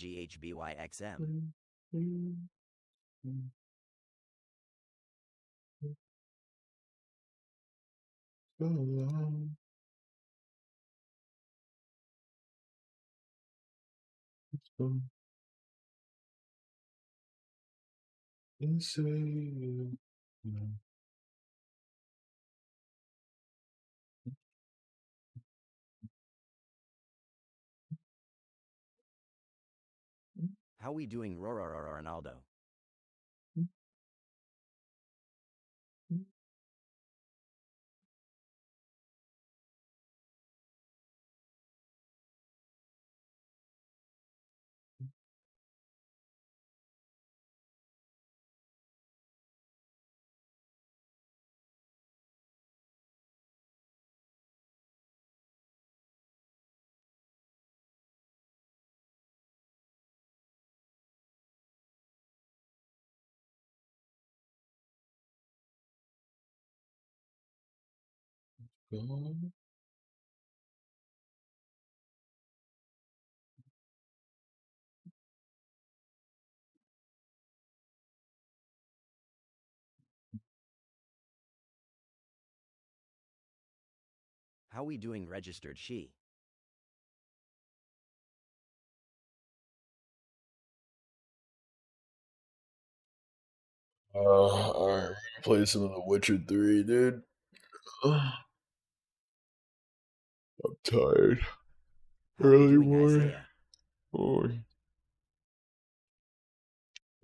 GHBYXM. How we doing, Ronaldo? How we doing, registered she? Alright, play some of The Witcher 3, dude. I'm tired. How we Early doing, morning. Isaiah? Oh.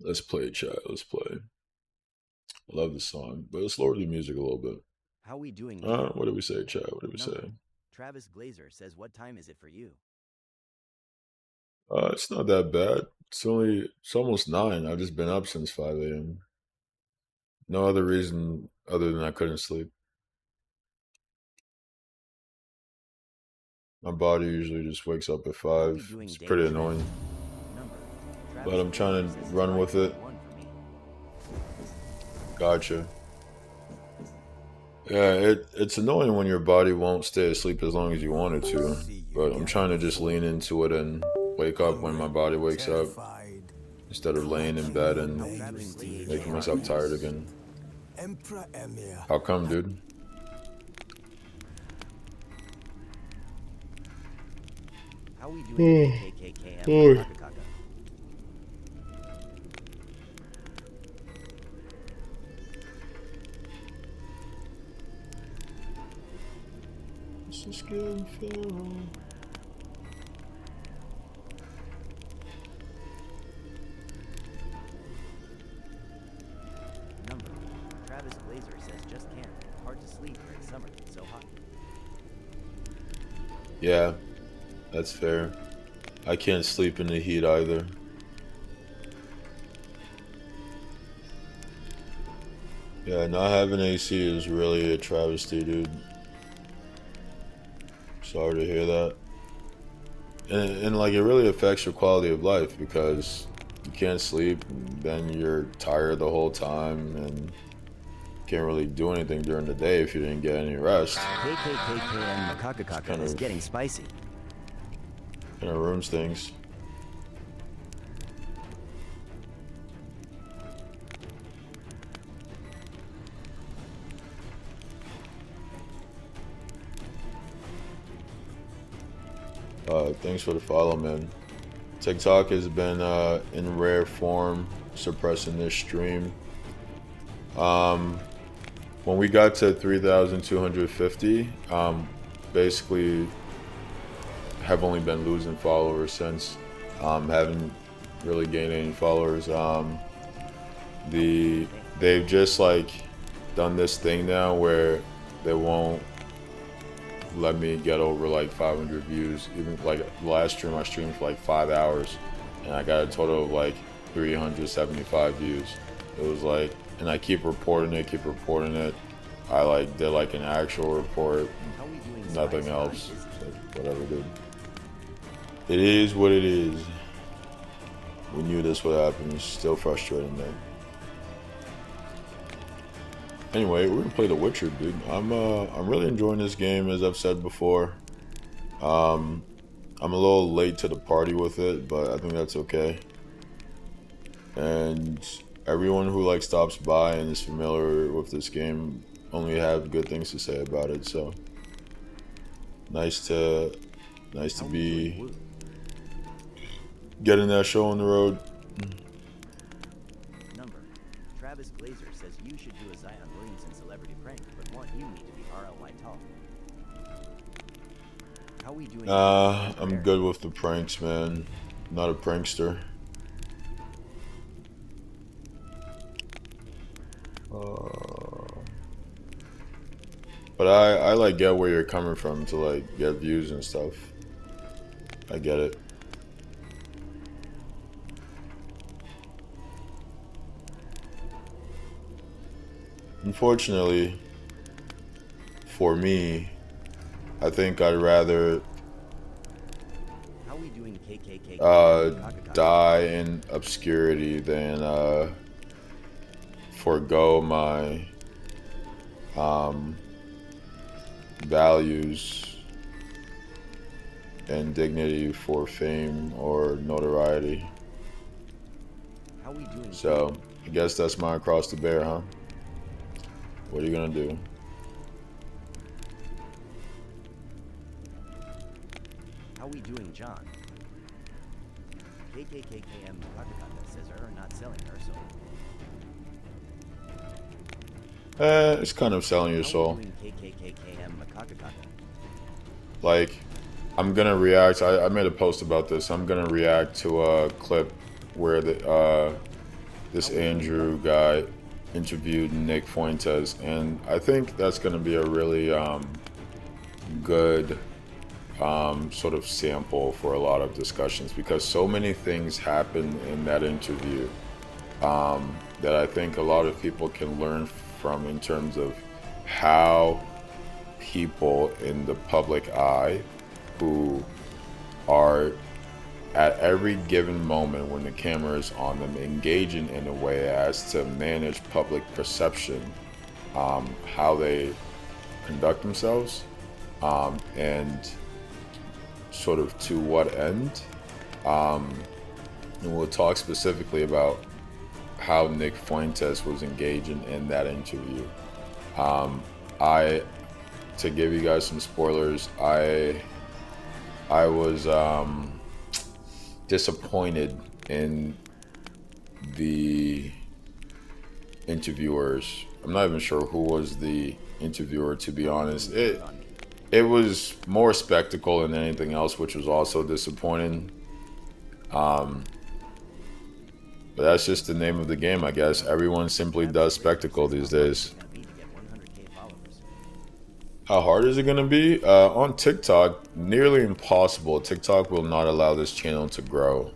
Let's play, chat. Let's play. I love the song, but let's lower the music a little bit. How we doing, Neil? What did we say, chat? What did we Number. say? Travis Glazer says, what time is it for you? It's not that bad. It's almost 9. I've just been up since 5 a.m. No other reason other than I couldn't sleep. My body usually just wakes up at 5. It's pretty annoying. But I'm trying to run with it. Gotcha. Yeah, it's annoying when your body won't stay asleep as long as you want it to. But I'm trying to just lean into it and wake up when my body wakes up, instead of laying in bed and making myself tired again. How come, dude? How we doing, KKKM? This is getting feral. Number. Travis Glazer says just can't. Hard to sleep during summer. It's so hot. Yeah, that's fair. I can't sleep in the heat either. Yeah, not having AC is really a travesty, dude. Sorry to hear that. And like, it really affects your quality of life because you can't sleep, and then you're tired the whole time, and can't really do anything during the day if you didn't get any rest. KKKKM Makakakaka is getting spicy. Kind of ruins things. Thanks for the follow, man. TikTok has been in rare form suppressing this stream. When we got to 3,250, basically have only been losing followers since. Haven't really gained any followers. They've just like done this thing now where they won't let me get over like 500 views. Even like last stream, I streamed for like 5 hours and I got a total of like 375 views. It was like, and I keep reporting it. I like did like an actual report, nothing else. So whatever, dude. It is what it is. We knew this would happen. It's still frustrating though. Anyway, we're gonna play The Witcher, dude. I'm really enjoying this game, as I've said before. I'm a little late to the party with it, but I think that's okay. And everyone who like stops by and is familiar with this game only have good things to say about it. So nice to How we doing, be Woo? getting that show on the road. Number. Travis Glazer says you should do a Zion Williamson celebrity prank, but want you need to be RLY tall. How we doing? I'm good with the pranks, man. Not a prankster. But I like get where you're coming from to like get views and stuff. I get it. Unfortunately, for me, I think I'd rather How we doing, KKK? die in obscurity than forego my values and dignity for fame or notoriety. How we doing? So I guess that's my cross to bear, huh? What are you gonna do? How we doing, John? KKKM Kakakaka says are not selling her soul. It's kind of selling your soul. How we doing, KKKM Kakakaka? Like, I'm gonna react. I made a post about this. I'm gonna react to a clip where this Andrew guy interviewed Nick Fuentes, and I think that's gonna be a really good sort of sample for a lot of discussions, because so many things happen in that interview that I think a lot of people can learn from in terms of how people in the public eye who are at every given moment when the camera is on them engaging in a way as to manage public perception, how they conduct themselves, and sort of to what end. And we'll talk specifically about how Nick Fuentes was engaging in that interview. To give you guys some spoilers, I was disappointed in the interviewers. I'm not even sure who was the interviewer, to be honest. It was more spectacle than anything else, which was also disappointing. But that's just the name of the game, I guess. Everyone simply does spectacle these days. How hard is it going to be? On TikTok, nearly impossible. TikTok will not allow this channel to grow.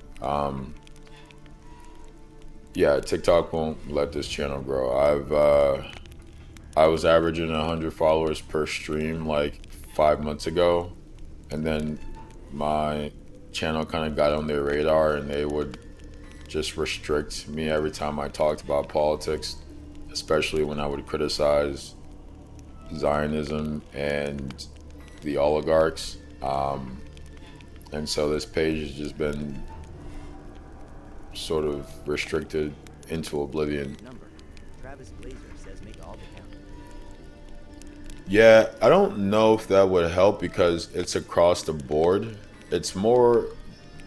Yeah, TikTok won't let this channel grow. I was averaging 100 followers per stream like 5 months ago, and then my channel kind of got on their radar, and they would just restrict me every time I talked about politics, especially when I would criticize Zionism and the oligarchs. And so this page has just been sort of restricted into oblivion. Number. Travis Glazer says make all the count. Yeah, I don't know if that would help because it's across the board. It's more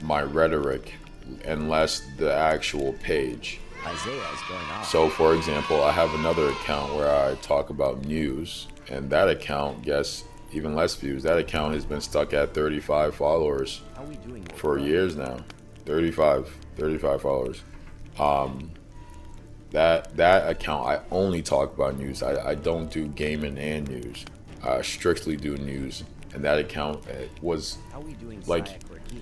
my rhetoric and less the actual page. Isaiah is going off. So, for example, I have another account where I talk about news, and that account gets even less views. That account has been stuck at 35 followers How we doing for years now. 35 followers. That account, I only talk about news. I don't do gaming and news. I strictly do news. And that account was How we doing like, Sayak Raki?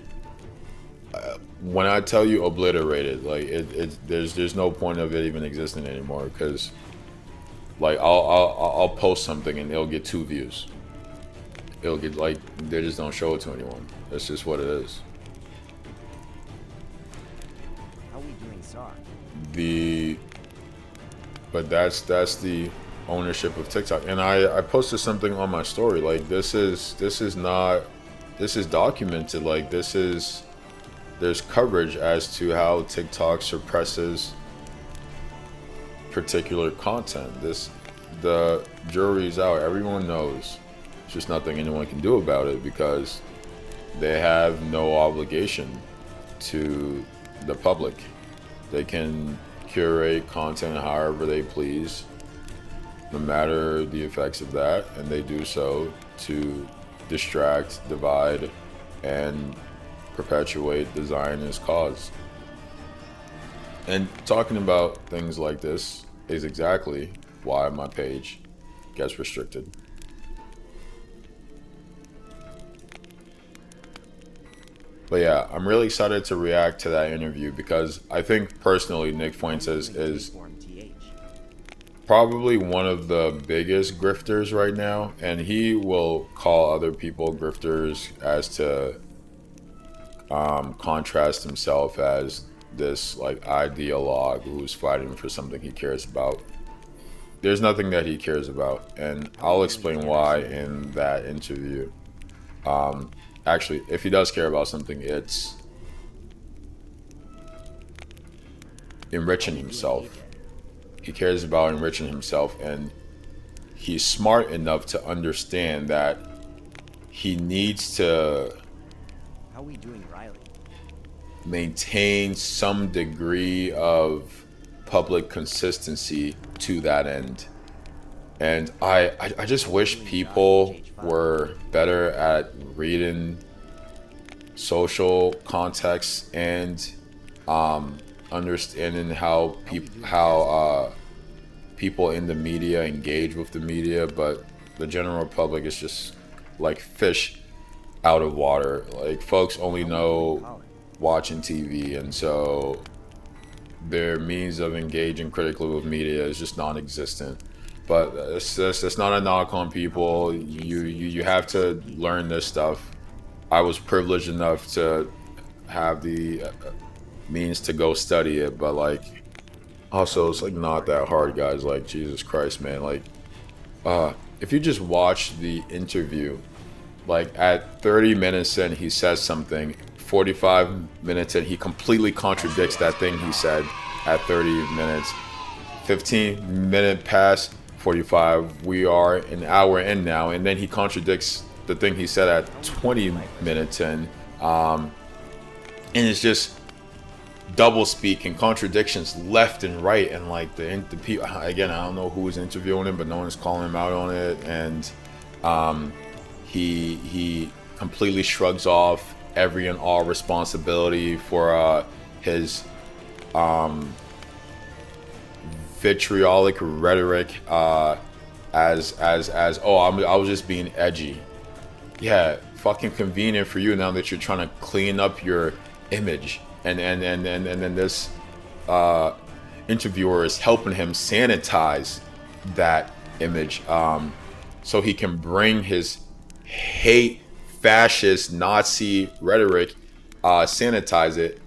when I tell you obliterated, like there's no point of it even existing anymore, because like I'll post something and it'll get 2 views. It'll get, like, they just don't show it to anyone. That's just what it is. How we doing SAR? But that's the ownership of TikTok. And I posted something on my story, like this is not is documented. Like there's coverage as to how TikTok suppresses particular content. The jury's out. Everyone knows. It's just nothing anyone can do about it because they have no obligation to the public. They can curate content however they please, no matter the effects of that, and they do so to distract, divide, and perpetuate the Zionist cause. And talking about things like this is exactly why my page gets restricted. But yeah, I'm really excited to react to that interview because I think personally Nick Fuentes is probably one of the biggest grifters right now, and he will call other people grifters as to contrast himself as this like ideologue who's fighting for something he cares about. There's nothing that he cares about, and I'll explain why in that interview. Actually, if he does care about something, it's enriching himself. He cares about enriching himself, and he's smart enough to understand that he needs to How we doing, Riley? maintain some degree of public consistency to that end. And I just wish people were better at reading social context and understanding how people in the media engage with the media, but the general public is just like fish out of water. Like folks only know watching TV, and so their means of engaging critically with media is just non-existent. But it's not a knock on people. You have to learn this stuff. I was privileged enough to have the means to go study it, but like also it's like not that hard, guys. Like Jesus Christ, man. Like if you just watch the interview, like at 30 minutes in he says something, 45 minutes in he completely contradicts that thing he said at 30 minutes. 15-minute pass, 45, we are an hour in now, and then he contradicts the thing he said at 20 minutes in, and it's just double speak and contradictions left and right, and like the people, again, I don't know who was interviewing him, but no one's calling him out on it, and he completely shrugs off every and all responsibility for his vitriolic rhetoric as oh, I was just being edgy. Yeah, fucking convenient for you now that you're trying to clean up your image, and then this interviewer is helping him sanitize that image, so he can bring his hate, fascist, Nazi rhetoric, sanitize it,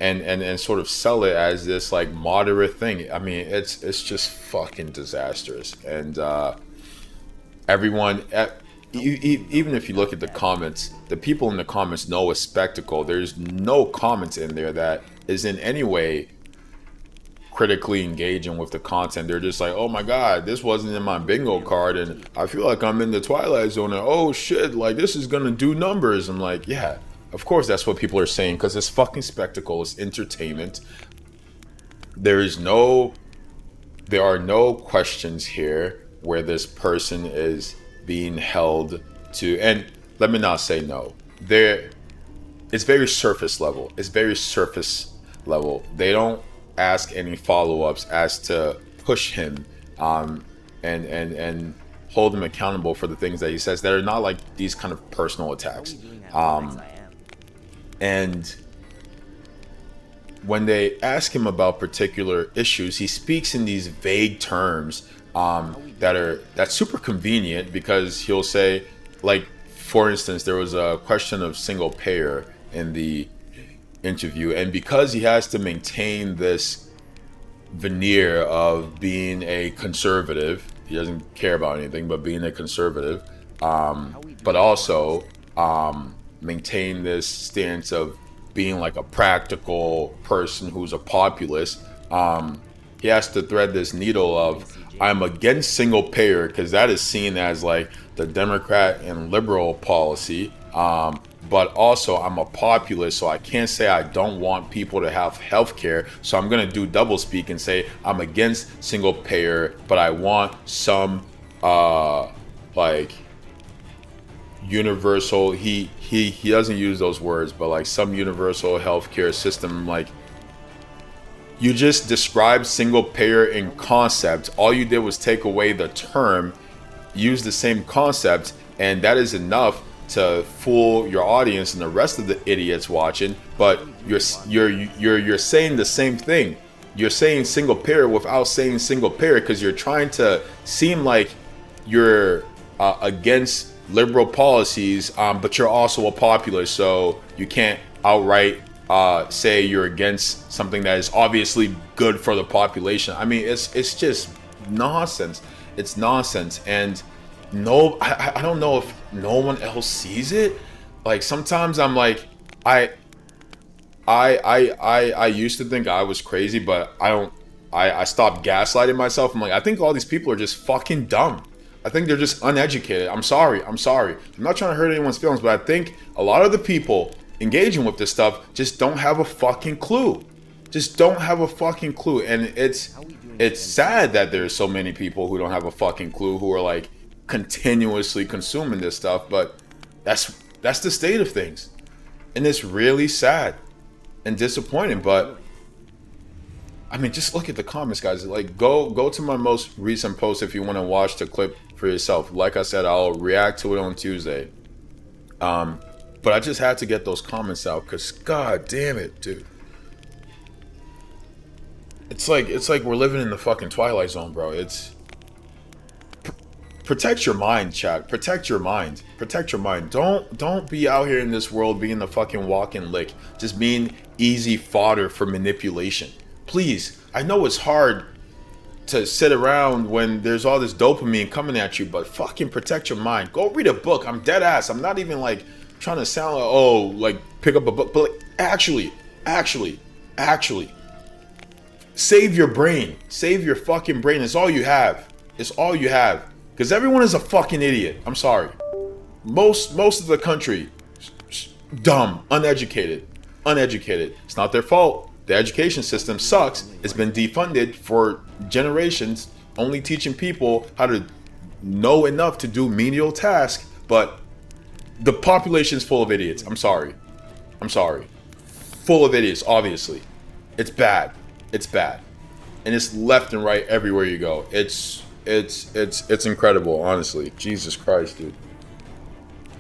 and sort of sell it as this like moderate thing. I mean, it's just fucking disastrous. And everyone, even if you look at the comments, the people in the comments know it's spectacle. There's no comments in there that is in any way critically engaging with the content. They're just like, oh my god, this wasn't in my bingo card, and I feel like I'm in the Twilight Zone, and oh shit, like this is gonna do numbers. I'm like, yeah, of course that's what people are saying, because it's fucking spectacle, it's entertainment. There are no questions here where this person is being held to, and let me not say no, it's very surface level. They don't ask any follow-ups as to push him and hold him accountable for the things that he says that are not like these kind of personal attacks. And when they ask him about particular issues, he speaks in these vague terms that's super convenient, because he'll say, like, for instance, there was a question of single payer in the interview, and because he has to maintain this veneer of being a conservative, he doesn't care about anything but being a conservative, but also maintain this stance of being like a practical person who's a populist. He has to thread this needle of, I'm against single payer because that is seen as like the Democrat and liberal policy. But also I'm a populist, so I can't say I don't want people to have health care. So I'm going to do double speak and say I'm against single payer, but I want some like universal, he doesn't use those words, but like some universal healthcare system. Like, you just described single payer in concept. All you did was take away the term, use the same concept, and that is enough to fool your audience and the rest of the idiots watching. But you're saying the same thing. You're saying single payer without saying single payer because you're trying to seem like you're against liberal policies, but you're also a populist, so you can't outright say you're against something that is obviously good for the population. I mean, it's just nonsense. It's nonsense, and no, I don't know if no one else sees it. Like, sometimes I'm like, I used to think I was crazy, but I stopped gaslighting myself. I'm like, I think all these people are just fucking dumb. I think they're just uneducated. I'm sorry. I'm not trying to hurt anyone's feelings, but I think a lot of the people engaging with this stuff just don't have a fucking clue. And it's sad that there's so many people who don't have a fucking clue, who are like continuously consuming this stuff, but that's the state of things. And it's really sad and disappointing. But I mean, just look at the comments, guys. Like, go to my most recent post if you want to watch the clip for yourself. Like I said, I'll react to it on Tuesday. But I just had to get those comments out because, god damn it, dude. It's like we're living in the fucking Twilight Zone, bro. It's protect your mind, chat. Protect your mind. Don't be out here in this world being the fucking walking lick, just being easy fodder for manipulation. Please, I know it's hard to sit around when there's all this dopamine coming at you, but fucking protect your mind. Go read a book. I'm dead ass. I'm not even like trying to sound like, oh, like pick up a book, but like actually save your brain. Save your fucking brain. It's all you have. Because everyone is a fucking idiot. I'm sorry. Most of the country, dumb, uneducated. It's not their fault. The education system sucks. It's been defunded for generations, only teaching people how to know enough to do menial tasks. But the population is full of idiots. I'm sorry. Full of idiots, obviously. It's bad. And it's left and right everywhere you go. It's incredible, honestly. Jesus Christ, dude.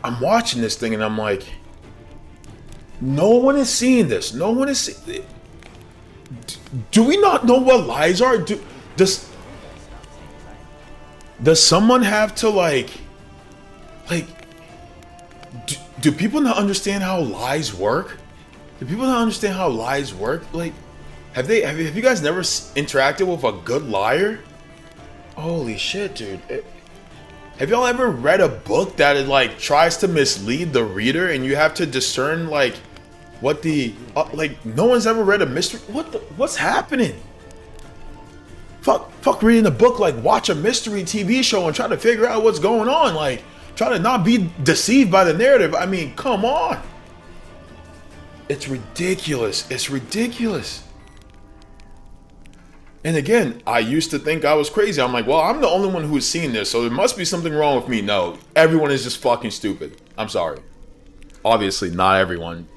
I'm watching this thing and I'm like, no one is seeing this. Do we not know what lies are? Does someone have to like do people not understand how lies work? Like, have you guys never interacted with a good liar? Holy shit, dude. Have y'all ever read a book that it like tries to mislead the reader and you have to discern like what the like no one's ever read a mystery? What's happening? Fuck reading a book. Like, watch a mystery TV show and try to figure out what's going on. Like, try to not be deceived by the narrative. I mean, come on. It's ridiculous. And again, I used to think I was crazy. I'm like, well, I'm the only one who's seen this, so there must be something wrong with me. No, everyone is just fucking stupid. I'm sorry. Obviously, not everyone.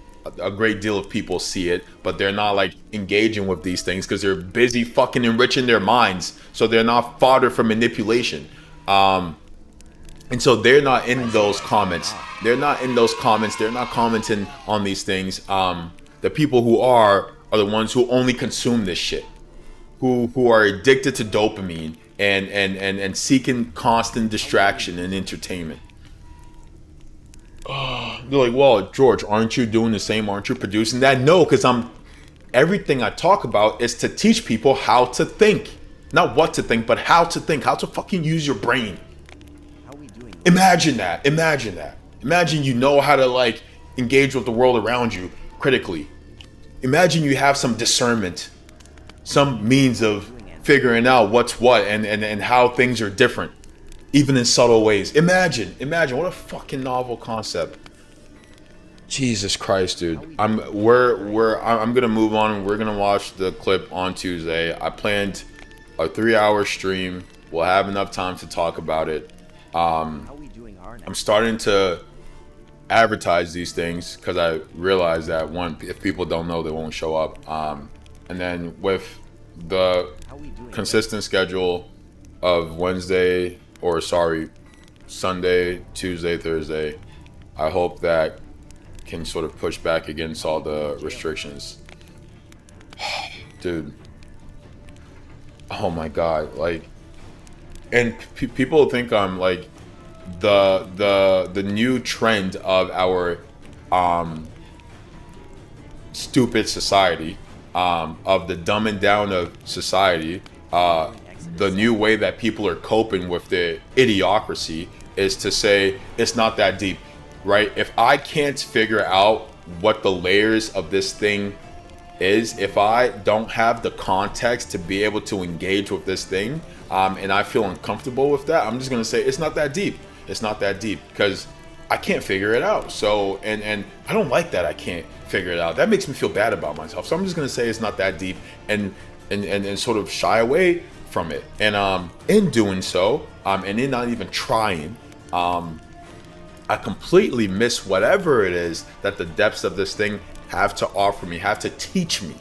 A great deal of people see it, but they're not like engaging with these things because they're busy fucking enriching their minds. So they're not fodder for manipulation. And so they're not in those comments. They're not commenting on these things. The people who are the ones who only consume this shit. Who are addicted to dopamine and seeking constant distraction and entertainment. They're like, well, George, aren't you doing the same? Aren't you producing that? No, because everything I talk about is to teach people how to think. Not what to think, but how to think. How to fucking use your brain. Imagine that. Imagine that. Imagine you know how to like engage with the world around you critically. Imagine you have some discernment, some means of figuring out what's what and how things are different, even in subtle ways. Imagine what a fucking novel concept. Jesus Christ, dude. I'm gonna move on and we're gonna watch the clip on Tuesday. I planned a 3-hour stream. We'll have enough time to talk about it. I'm starting to advertise these things because I realize that one, if people don't know, they won't show up. And then with the consistent schedule of Sunday, Tuesday, Thursday, I hope that can sort of push back against all the restrictions. Dude. Oh my God. Like, and people think I'm like the new trend of our stupid society, of the dumbing down of society. The new way that people are coping with the idiocracy is to say it's not that deep, right? If I can't figure out what the layers of this thing is, if I don't have the context to be able to engage with this thing, and I feel uncomfortable with that, I'm just gonna say it's not that deep. It's not that deep because I can't figure it out. So, and I don't like that I can't figure it out. That makes me feel bad about myself. So I'm just gonna say it's not that deep and sort of shy away from it. And in doing so, and in not even trying, I completely miss whatever it is that the depths of this thing have to offer me, have to teach me.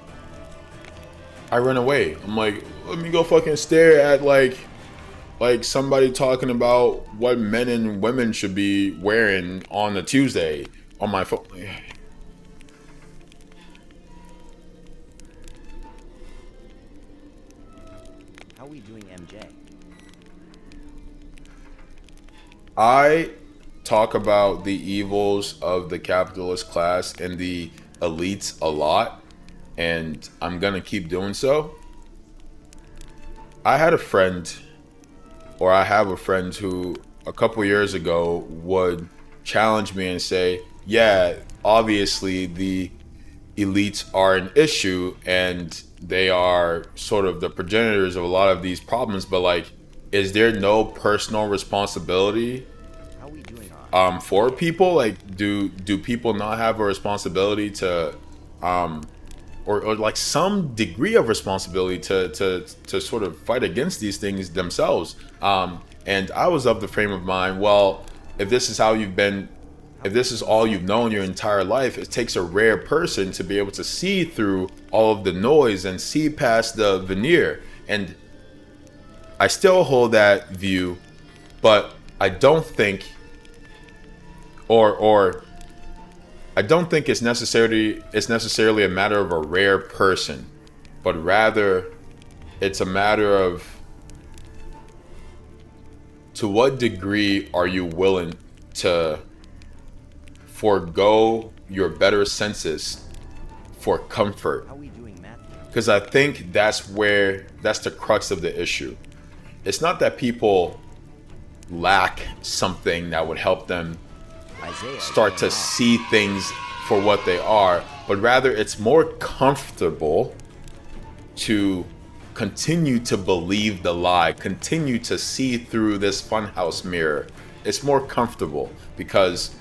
I run away. I'm like, let me go fucking stare at like somebody talking about what men and women should be wearing on a Tuesday on my phone. How are we doing, MJ? I talk about the evils of the capitalist class and the elites a lot, and I'm gonna keep doing so. I have a friend who a couple years ago would challenge me and say, yeah, obviously the elites are an issue and they are sort of the progenitors of a lot of these problems, but like, is there no personal responsibility for people? Like, do people not have a responsibility to or like some degree of responsibility to sort of fight against these things themselves? And I was of the frame of mind, well, if this is all you've known your entire life, it takes a rare person to be able to see through all of the noise and see past the veneer. And I still hold that view, but I don't think I don't think it's necessarily a matter of a rare person, but rather it's a matter of to what degree are you willing to forego your better senses for comfort? Because I think that's the crux of the issue. It's not that people lack something that would help them start to see things for what they are, but rather it's more comfortable to continue to believe the lie, continue to see through this funhouse mirror. It's more comfortable because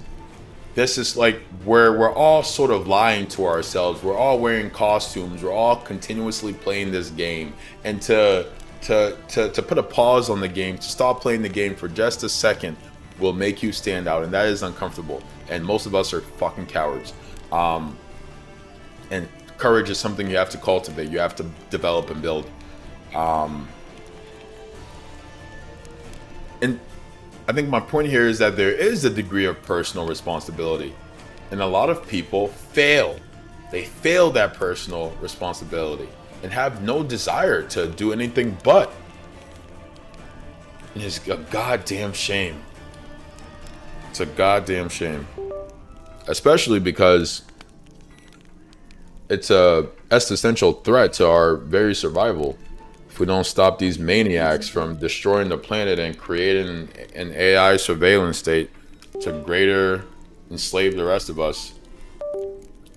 this is like where we're all sort of lying to ourselves. We're all wearing costumes. We're all continuously playing this game. And to put a pause on the game, to stop playing the game for just a second, will make you stand out, and that is uncomfortable. And most of us are fucking cowards. And courage is something you have to cultivate. You have to develop and build. And I think my point here is that there is a degree of personal responsibility, and a lot of people fail. They fail that personal responsibility and have no desire to do anything but. And it's a goddamn shame. It's a goddamn shame. Especially because it's a existential threat to our very survival. if we don't stop these maniacs from destroying the planet and creating an AI surveillance state to greater enslave the rest of us.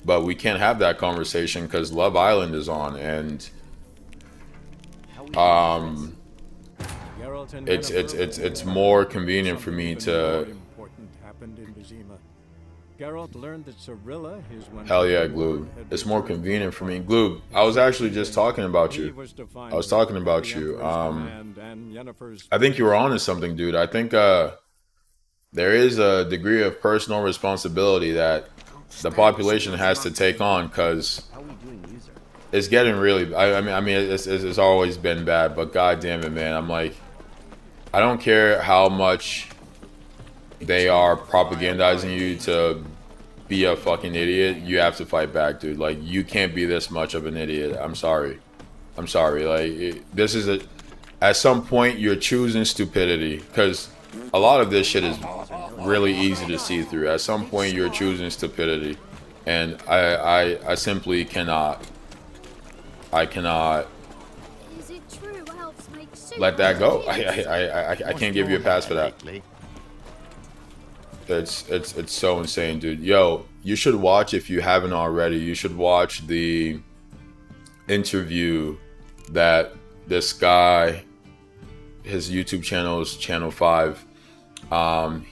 But we can't have that conversation because Love Island is on, and it's more convenient for me to. Geralt learned that Cirilla, his Hell yeah, Gloob. It's more convenient for me. Gloob, I was actually just talking about you. I was talking about you. I think you were onto something, dude. I think there is a degree of personal responsibility that the population has to take on, because it's getting really. I mean, it's always been bad, but god damn it, man. I'm like, I don't care how much they are propagandizing you to be a fucking idiot. You have to fight back, dude. Like, you can't be this much of an idiot. I'm sorry. Like, this is at some point you're choosing stupidity, because a lot of this shit is really easy to see through. At some point you're choosing stupidity, and I simply cannot. I cannot let that go. I can't give you a pass for that. It's so insane, dude. Yo, you should watch, if you haven't already, you should watch the interview that this guy, his YouTube channel is Channel 5.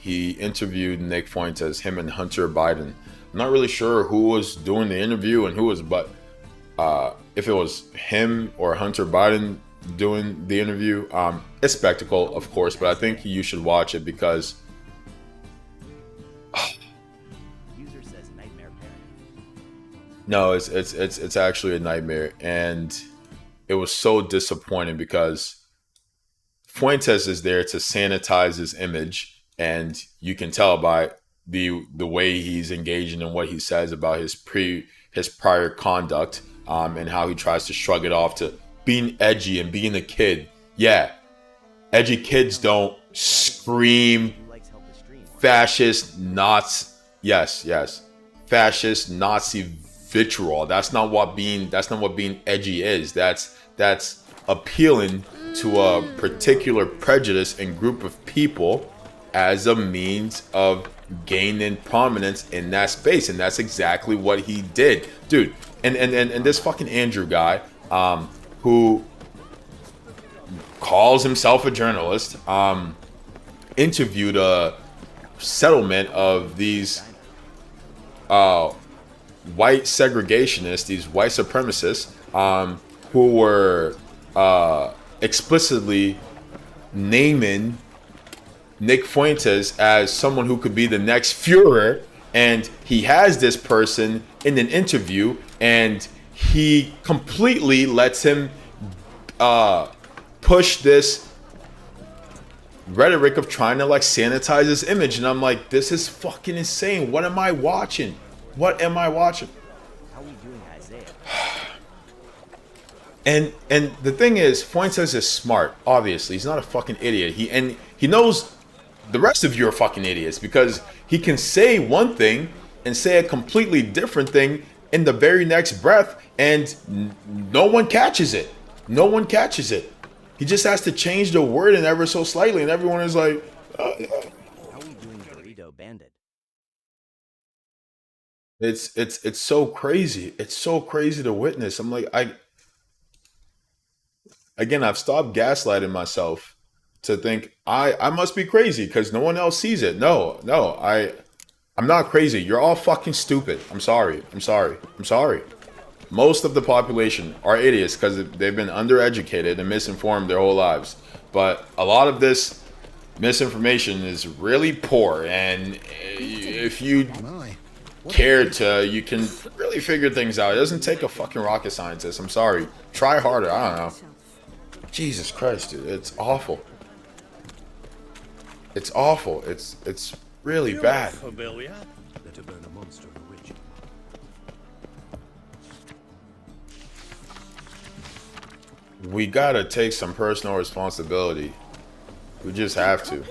He interviewed Nick Fuentes, him and Hunter Biden. I'm not really sure who was doing the interview and who was, but if it was him or Hunter Biden doing the interview, it's spectacle, of course, but I think you should watch it because no, it's actually a nightmare, and it was so disappointing because Fuentes is there to sanitize his image, and you can tell by the way he's engaging in what he says about his prior conduct, and how he tries to shrug it off to being edgy and being a kid. Yeah, edgy kids don't scream fascist Nazi. Yes, fascist Nazi vitriol. That's not what being edgy is. That's appealing to a particular prejudice and group of people as a means of gaining prominence in that space, and that's exactly what he did, dude. And this fucking Andrew guy, who calls himself a journalist, interviewed a settlement of these white segregationists, these white supremacists, who were explicitly naming Nick Fuentes as someone who could be the next Führer, and he has this person in an interview, and he completely lets him push this rhetoric of trying to like sanitize his image, and I'm like, this is fucking insane. What am I watching? How are we doing, Isaiah? And the thing is, Fuentes is smart. Obviously, he's not a fucking idiot. He knows the rest of you are fucking idiots, because he can say one thing and say a completely different thing in the very next breath, and no one catches it. He just has to change the word and ever so slightly, and everyone is like, oh, yeah. How are we doing, Burrito Bandit? It's so crazy. It's so crazy to witness. I'm like, I've stopped gaslighting myself to think I must be crazy because no one else sees it. No, I'm not crazy. You're all fucking stupid. I'm sorry. Most of the population are idiots because they've been undereducated and misinformed their whole lives. But a lot of this misinformation is really poor, and if you care to, you can really figure things out. It doesn't take a fucking rocket scientist. I'm sorry. Try harder. I don't know. Jesus Christ, dude. It's awful. It's really bad. We gotta take some personal responsibility. We just have to.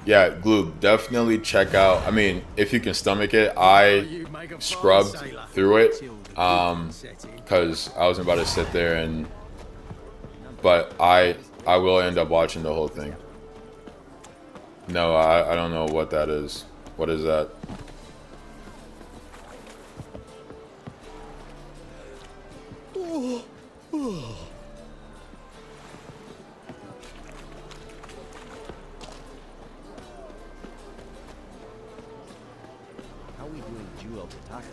Yeah, Glue, definitely check out. I mean, if you can stomach it, I scrubbed through it because I wasn't about to sit there and. But I will end up watching the whole thing. No, I don't know what that is. What is that? How are we doing Jewel Pataka?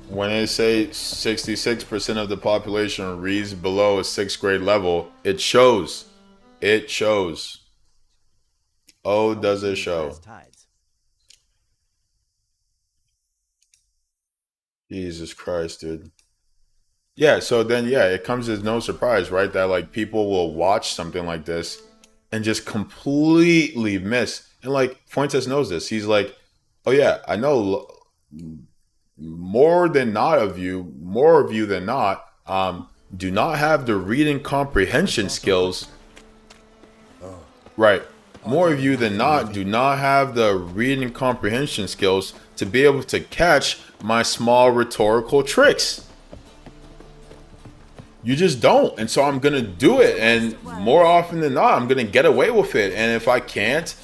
When they say 66% of the population reads below a 6th grade level, it shows. It shows. Oh, does it show? Tides. Jesus Christ, dude. Yeah, so then, yeah, it comes as no surprise, right? That, like, people will watch something like this and just completely miss. And, like, Fuentes knows this. He's like, oh, yeah, I know more of you than not, do not have the reading comprehension skills. Right. More of you than not do not have the reading comprehension skills to be able to catch my small rhetorical tricks. You just don't. And so I'm going to do it. And more often than not, I'm going to get away with it. And if I can't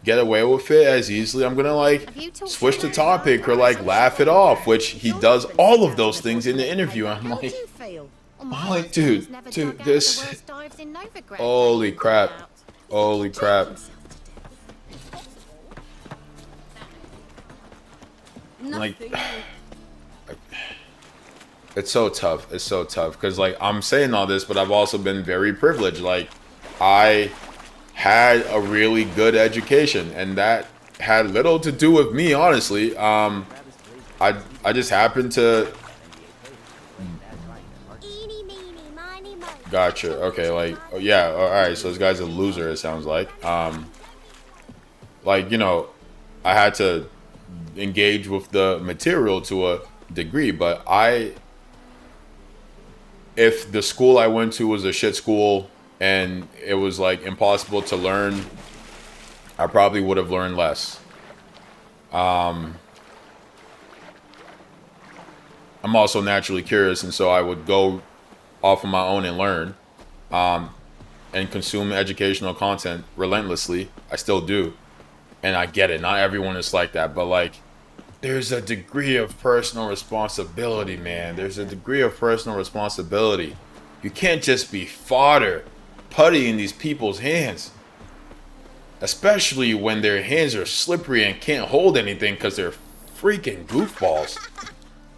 get away with it as easily, I'm going to like switch the topic or like laugh it off, which he does all of those things in the interview. I'm like, dude, this, holy crap. Holy crap. Like, it's so tough. It's so tough because like I'm saying all this, but I've also been very privileged. Like I had a really good education, and that had little to do with me, honestly. I just happened to. Gotcha. Okay. Like, yeah. All right. So this guy's a loser. It sounds like. Like, you know, I had to engage with the material to a degree, but if the school I went to was a shit school and it was like impossible to learn, I probably would have learned less. I'm also naturally curious, and so I would go off on my own and learn, and consume educational content relentlessly. I still do, and I get it. Not everyone is like that, but like, there's a degree of personal responsibility, man. There's a degree of personal responsibility. You can't just be fodder, putty in these people's hands, especially when their hands are slippery and can't hold anything because they're freaking goofballs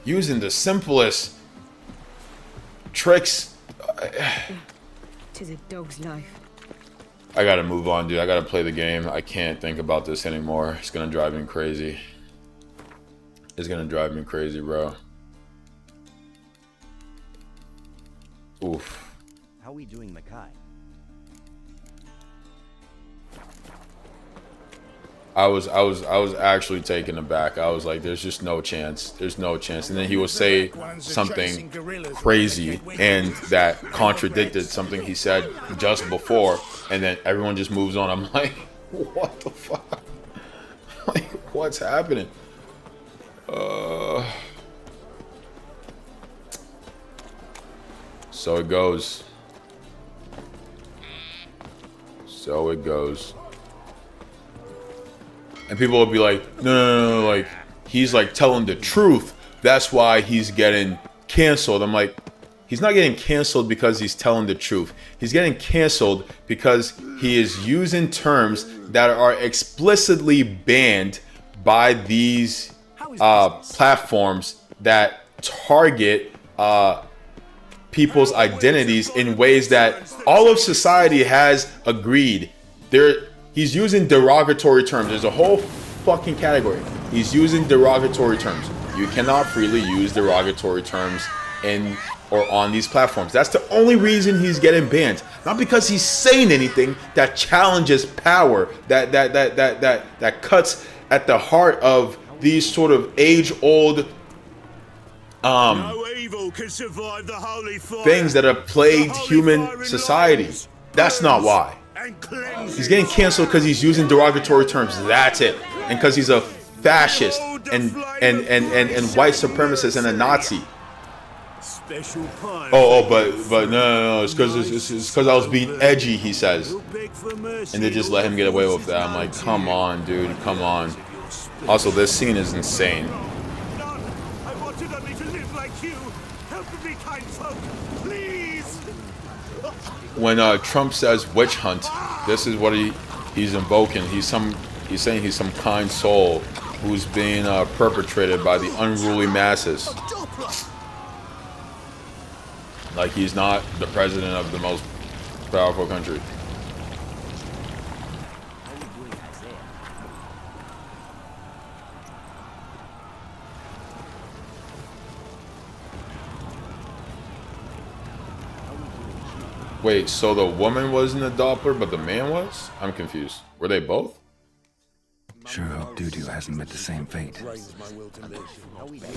using the simplest tricks. Tis a dog's life. I gotta move on, dude. I gotta play the game. I can't think about this anymore. It's gonna drive me crazy. It's gonna drive me crazy, bro. Oof. How are we doing Mackay? I was actually taken aback. I was like, there's just no chance. There's no chance. And then he would say something crazy and that contradicted something he said just before, and then everyone just moves on. I'm like, what the fuck? Like, what's happening? So it goes. So it goes. And people will be like, no, like, he's like telling the truth. That's why he's getting canceled. I'm like, he's not getting canceled because he's telling the truth. He's getting canceled because he is using terms that are explicitly banned by these platforms that target people's identities in ways that all of society has agreed. He's using derogatory terms. There's a whole fucking category. He's using derogatory terms. You cannot freely use derogatory terms in or on these platforms. That's the only reason he's getting banned. Not because he's saying anything that challenges power, that cuts at the heart of these sort of age-old No evil can survive the holy fire. things that have plagued human society. That's not why. He's getting canceled because he's using derogatory terms. That's it. And because he's a fascist and white supremacist and a Nazi. Special pie. But no. It's because I was being edgy, he says. And they just let him get away with that. I'm like, come on, dude, come on. Also, this scene is insane. I wanted only to live like you. Help me, kind folk, please. When Trump says witch hunt, this is what he's invoking. He's saying he's some kind soul who's being perpetrated by the unruly masses. Like he's not the president of the most powerful country. Wait, so the woman wasn't a Doppler, but the man was? I'm confused. Were they both? Sure hope Doo-Doo hasn't met the same fate. How we doing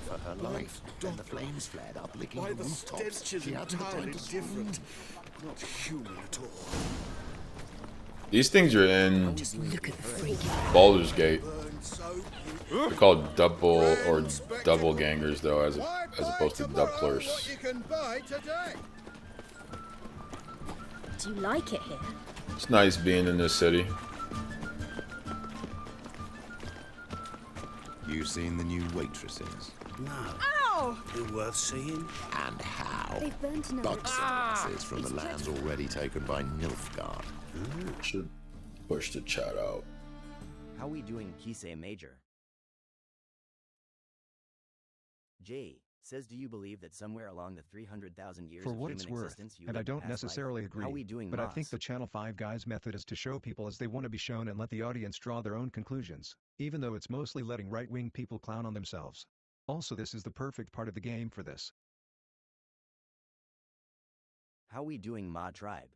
for her life? Then the flames flared up, licking the rooftops. She had to different. Not human at all. These things are in Just look at the freak. Baldur's Gate. They're called double gangers though, as opposed to Dupplers. Do you like it here? It's nice being in this city. You seen the new waitresses? No. Ow! They're worth seeing. And how? They've burnt another. Bug sentences from the lands already taken by Nilfgaard. Should push the chat out. How we doing, Kisei Major? Jay says, do you believe that somewhere along the 300,000 years For of what human it's worth, existence, you and I lived a don't past life? necessarily agree, How we doing, but I Moss? think the Channel 5 guys' method is to show people as they want to be shown and let the audience draw their own conclusions, even though it's mostly letting right-wing people clown on themselves. Also, this is the perfect part of the game for this. How we doing, Ma Tribe?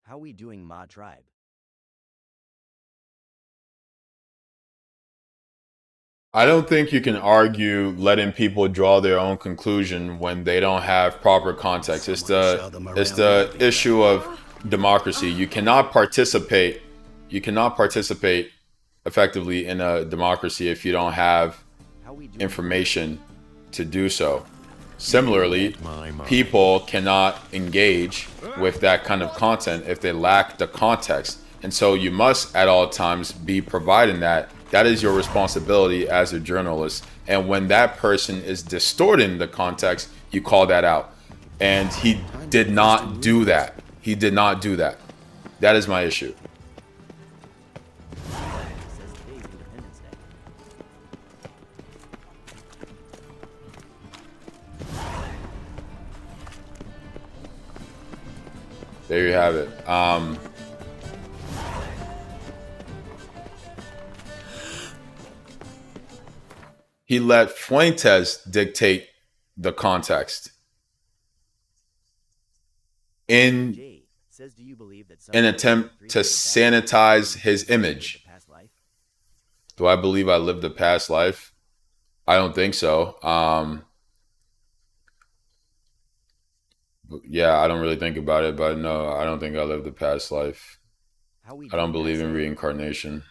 How we doing, Ma Tribe? I don't think you can argue letting people draw their own conclusion when they don't have proper context. It's the issue of democracy. You cannot participate effectively in a democracy if you don't have How we doing? information to do so. Similarly, people cannot engage with that kind of content if they lack the context. And so you must at all times be providing that. That is your responsibility as a journalist. And when that person is distorting the context, you call that out. And he did not do that. He did not do that. That is my issue. Says today's Independence Day. There you have it. He let Fuentes dictate the context in Jay says, do you believe that an somewhere attempt along the to 300,000 sanitize his years you lived image. a past life? Do I believe I lived a past life? I don't think so. Yeah, I don't really think about it, but no, I don't think I lived a past life. How we I don't doing, believe in Isaiah? reincarnation.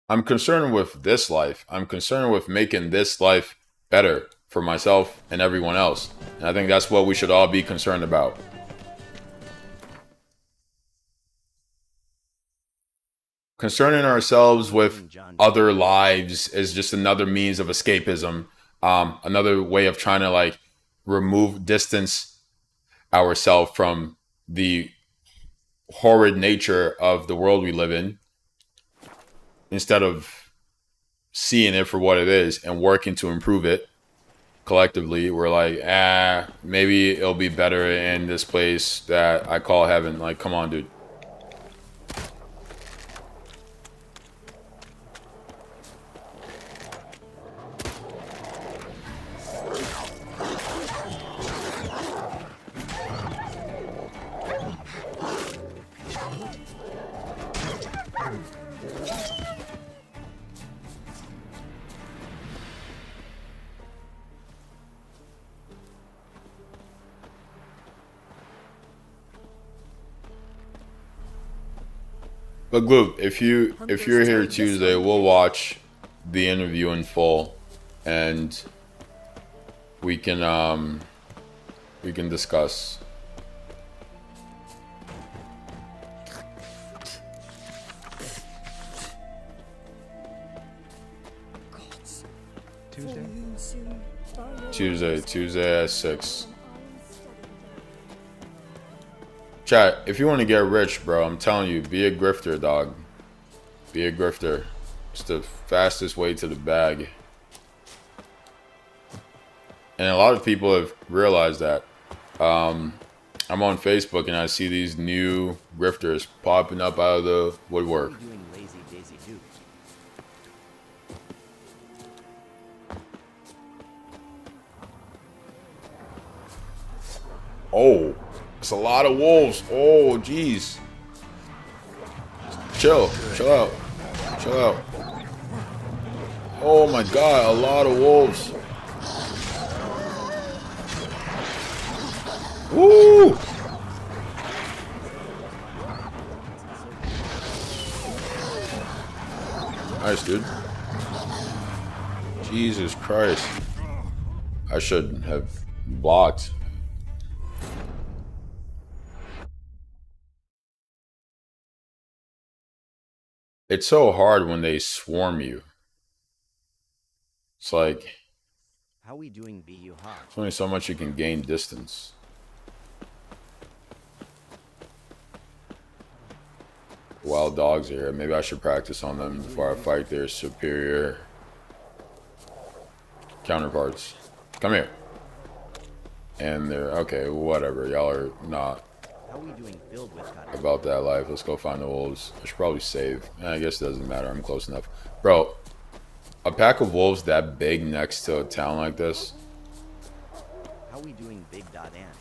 I'm concerned with this life. I'm concerned with making this life better for myself and everyone else. And I think that's what we should all be concerned about. Concerning ourselves with other lives is just another means of escapism. Another way of trying to like distance ourselves from the horrid nature of the world we live in, instead of seeing it for what it is and working to improve it collectively. We're like, maybe it'll be better in this place that I call heaven. Like, come on, dude. But Gloop, if you're here Tuesday, we'll watch the interview in full, and we can discuss. Tuesday at 6. Chat, if you want to get rich, bro, I'm telling you, be a grifter, dog. Be a grifter. It's the fastest way to the bag. And a lot of people have realized that. I'm on Facebook and I see these new grifters popping up out of the woodwork. Oh, it's a lot of wolves. Oh, jeez. Chill out. Chill out. Oh my god, a lot of wolves. Woo! Nice, dude. Jesus Christ. I should have blocked. It's so hard when they swarm you. It's like, How we doing, BU Hawk? there's only so much you can gain distance. Wild dogs are here. Maybe I should practice on them before I fight their superior counterparts. Come here. And they're, okay, whatever. Y'all are not How we doing filled with cotton? about that life. Let's go find the wolves. I should probably save. I guess it doesn't matter. I'm close enough. Bro, a pack of wolves that big next to a town like this. How we doing, Big Dot Ant?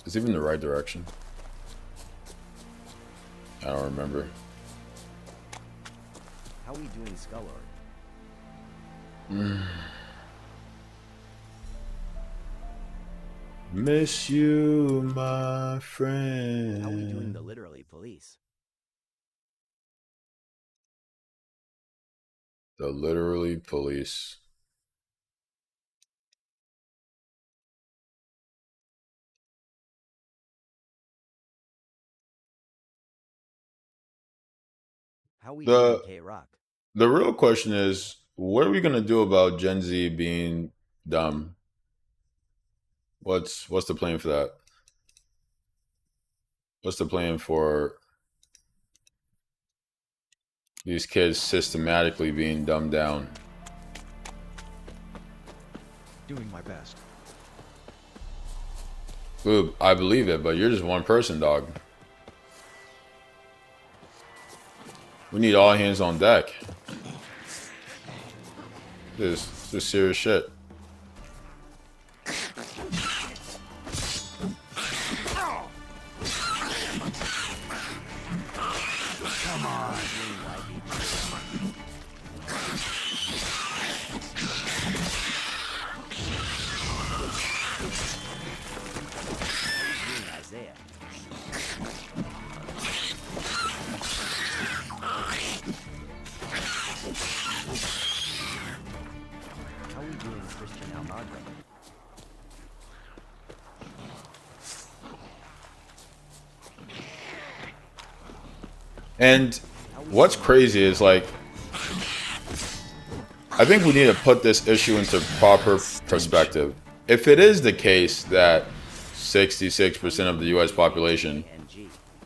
Is it even the right direction? I don't remember. How we doing, Skullord? Miss you, my friend. How we doing, the literally police? The literally police. How we doing, K-Rock? The real question is, what are we gonna do about Gen Z being dumb? What's the plan for that? What's the plan for these kids systematically being dumbed down? Doing my best. Boob, I believe it, but you're just one person, dog. We need all hands on deck. This is serious shit. Come on. Isaiah. How we doing, Christian Almagro? And what's crazy is, like, I think we need to put this issue into proper perspective. If it is the case that 66% of the US population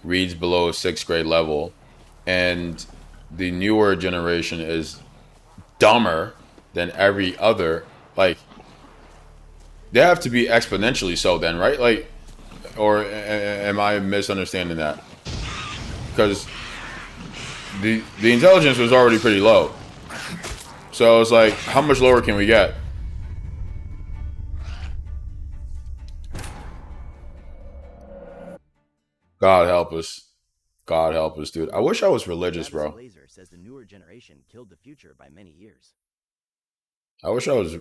reads below 6th grade level and the newer generation is dumber than every other, like, they have to be exponentially so then, right? Like, or am I misunderstanding that? Because the intelligence was already pretty low. So it's like, how much lower can we get? God help us. God help us, dude. I wish I was religious, bro. Laser says the newer generation killed the future by many years. I wish I was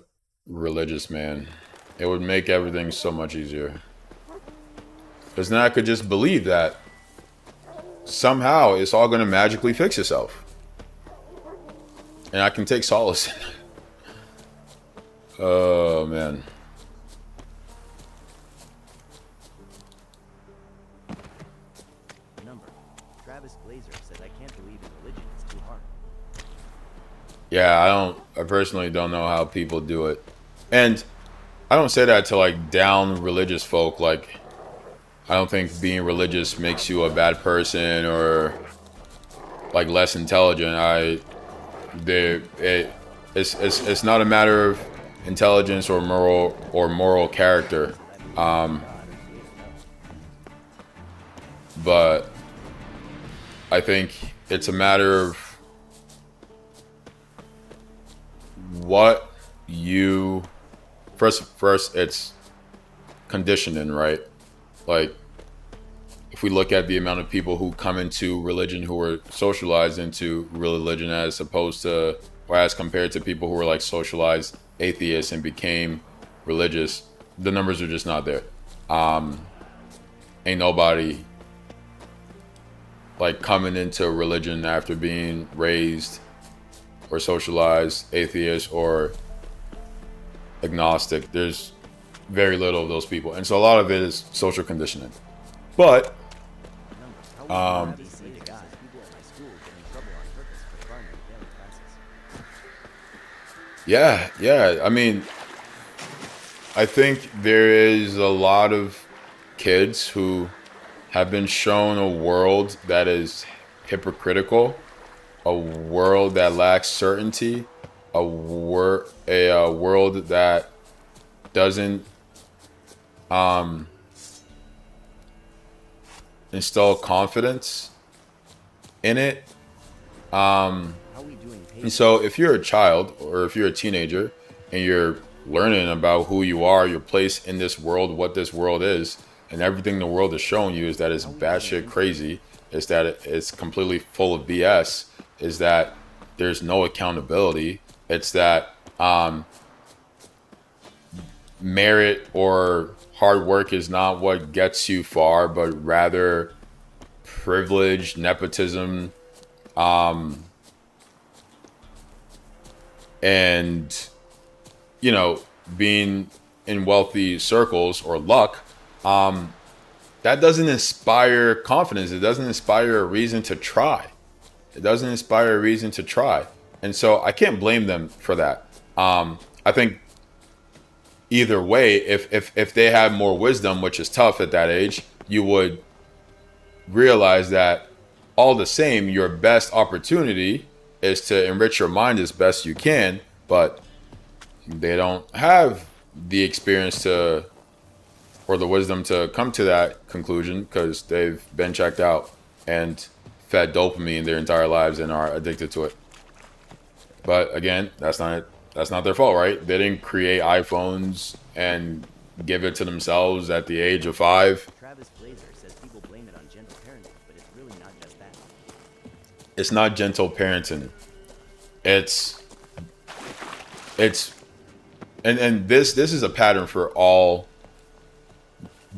religious, man. It would make everything so much easier. Because now I could just believe that somehow it's all going to magically fix itself. And I can take solace in it. Oh, man. Yeah, I personally don't know how people do it. And I don't say that to like down religious folk. Like, I don't think being religious makes you a bad person or like less intelligent. It's not a matter of intelligence or moral character. But I think it's a matter of what you first it's conditioning, right? Like, if we look at the amount of people who come into religion who were socialized into religion as opposed to, or as compared to people who were like socialized atheists and became religious, the numbers are just not there. Ain't nobody like coming into religion after being raised or socialized atheist or agnostic. There's very little of those people, and so a lot of it is social conditioning. But yeah, I mean, I think there is a lot of kids who have been shown a world that is hypocritical, a world that lacks certainty, a world that doesn't instill confidence in it. And so if you're a child or if you're a teenager and you're learning about who you are, your place in this world, what this world is, and everything the world is showing you is that it's batshit crazy, is that it's completely full of BS, is that there's no accountability, it's that merit or hard work is not what gets you far, but rather privilege, nepotism, and, you know, being in wealthy circles or luck, that doesn't inspire confidence. It doesn't inspire a reason to try. It doesn't inspire a reason to try. And so I can't blame them for that. I think either way, if they had more wisdom, which is tough at that age, you would realize that all the same, your best opportunity is to enrich your mind as best you can, but they don't have the experience to, or the wisdom to come to that conclusion because they've been checked out and fed dopamine their entire lives and are addicted to it. But again, that's not their fault, right? They didn't create iPhones and give it to themselves at the age of 5. Travis Blazer says people blame it on gentle parenting, but it's really not just that. It's not gentle parenting. And this is a pattern for all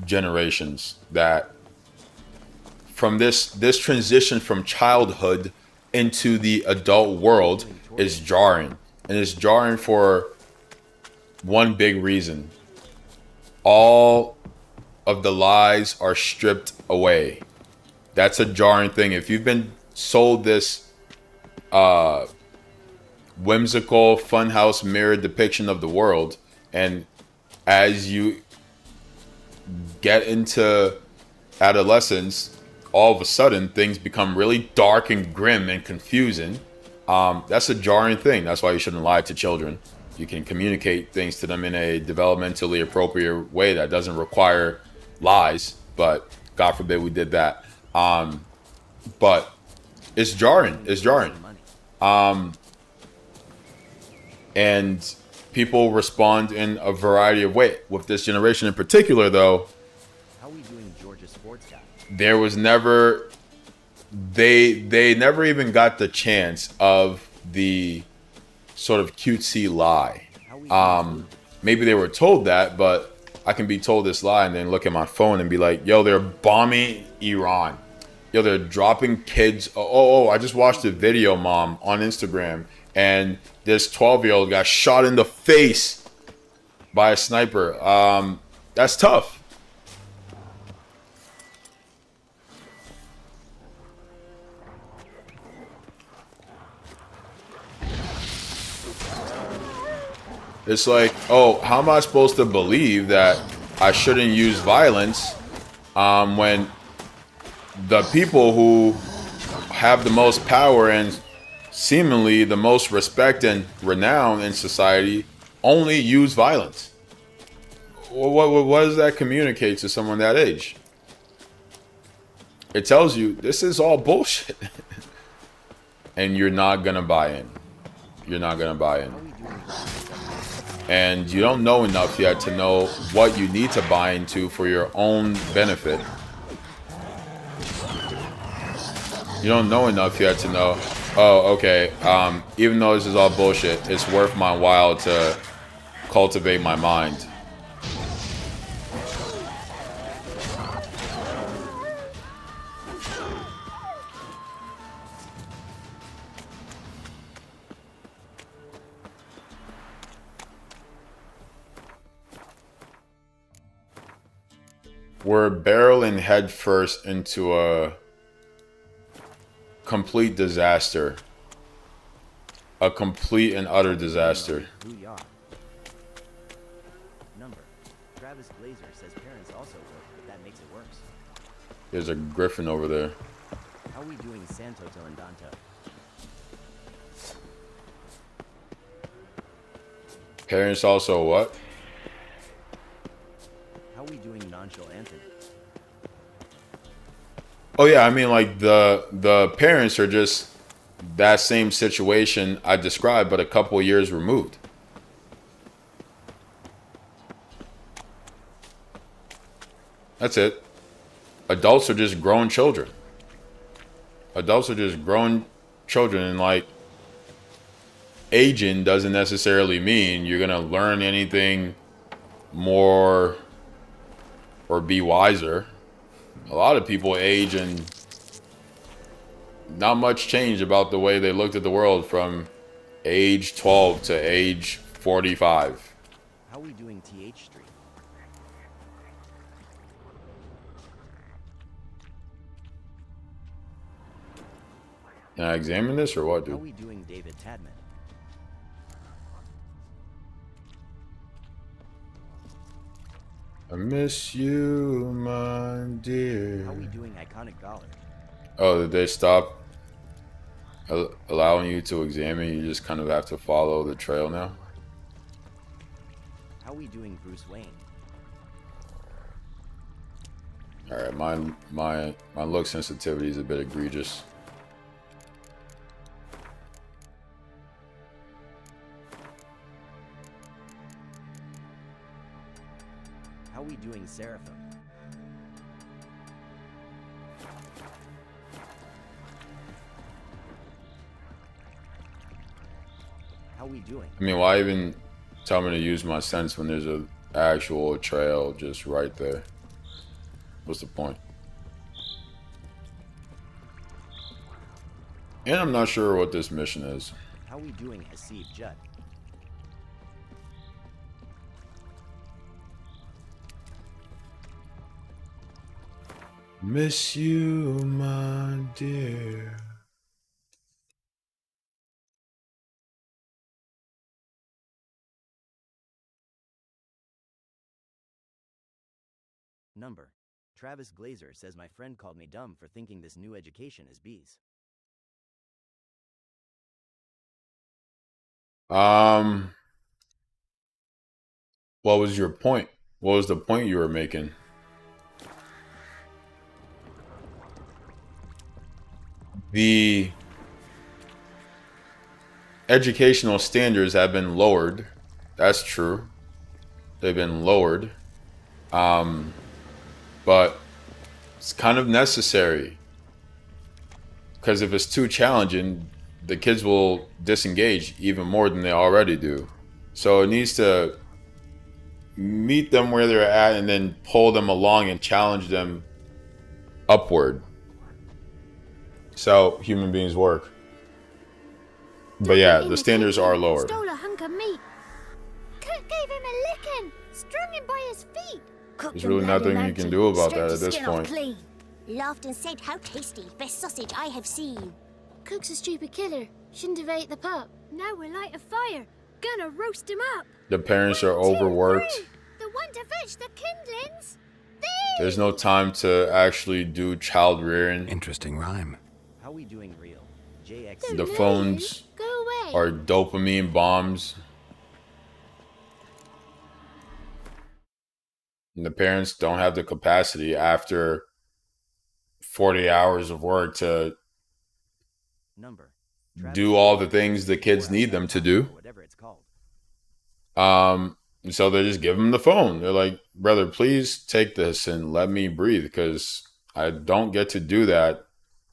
generations, that from this transition from childhood into the adult world is jarring. And it's jarring for one big reason. All of the lies are stripped away. That's a jarring thing. If you've been sold this whimsical funhouse mirror depiction of the world, and as you get into adolescence, all of a sudden things become really dark and grim and confusing. That's a jarring thing. That's why you shouldn't lie to children. You can communicate things to them in a developmentally appropriate way that doesn't require lies, but God forbid we did that. But it's jarring. It's jarring. And people respond in a variety of ways. With this generation in particular, though, How are we doing, Georgia sports guy? there was never, they never even got the chance of the sort of cutesy lie. Maybe they were told that, but I can be told this lie and then look at my phone and be like, yo, they're bombing Iran. Yo, they're dropping kids. Oh, I just watched a video, Mom, on Instagram, and this 12-year-old got shot in the face by a sniper. That's tough. It's like, oh, how am I supposed to believe that I shouldn't use violence when the people who have the most power and seemingly the most respect and renown in society only use violence? What does that communicate to someone that age? It tells you this is all bullshit. And you're not gonna buy in. You're not gonna buy in. And you don't know enough yet to know what you need to buy into for your own benefit. You don't know enough yet to know, oh, okay, even though this is all bullshit, it's worth my while to cultivate my mind. We're barreling headfirst into a complete disaster. A complete and utter disaster. Number. Travis Glazer says parents also work, but that makes it worse. There's a griffin over there. How are we doing Santoto and Danto? Parents also what? How are we doing Nonchalant Anthony? Oh yeah, I mean like the parents are just that same situation I described, but a couple of years removed. That's it. Adults are just grown children. Adults are just grown children, and like aging doesn't necessarily mean you're gonna learn anything more or be wiser. A lot of people age and not much change about the way they looked at the world from age 12 to age 45. How are we doing TH Street? Can I examine this or what, How are dude? we doing David Tadman? I miss you, my dear. How are we doing Iconic Dollar? Oh, did they stop allowing you to examine? You just kind of have to follow the trail now? How are we doing Bruce Wayne? Alright, my look sensitivity is a bit egregious. How are we doing Seraphim? How are we doing? I mean, why even tell me to use my sense when there's an actual trail just right there? What's the point? And I'm not sure what this mission is. How are we doing Hasib Judd? Miss you, my dear. Number. Travis Glazer says my friend called me dumb for thinking this new education is bees. What was your point? What was the point you were making? The educational standards have been lowered. That's true. They've been lowered. But it's kind of necessary. Because if it's too challenging, the kids will disengage even more than they already do. So it needs to meet them where they're at and then pull them along and challenge them upward. It's how human beings work. But yeah, the standards are lower. Stole a hunk of meat. Cook gave him a licking, strung him by his feet. There's really nothing you can do about that at this point. Laughed and said, "How tasty, best sausage I have seen." Cook's a stupid killer. Shouldn't have ate the pup. Now we'll light a fire. Gonna roast him up. The parents are overworked. The one to fetch the kindlings. There's no time to actually do child rearing. Interesting rhyme. How we doing real? JX. The phones Go away. are dopamine bombs. And the parents don't have the capacity after 40 hours of work to Number. do all the things the kids need them to do. Whatever it's called. So they just give them the phone. They're like, brother, please take this and let me breathe, because I don't get to do that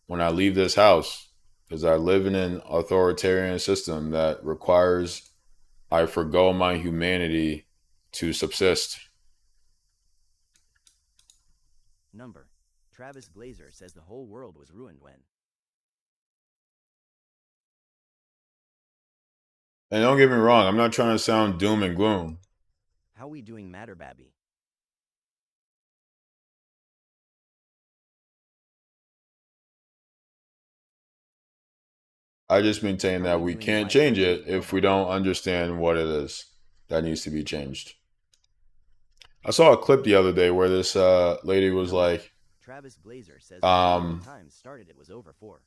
when I leave this house, because I live in an authoritarian system that requires I forgo my humanity to subsist. Number. Travis Glazer says the whole world was ruined when. And don't get me wrong, I'm not trying to sound doom and gloom. How we doing, Matter Babby? I just maintain that we can't change it if we don't understand what it is that needs to be changed. I saw a clip the other day where this lady was like, Travis Glazer says the time started it was over 4.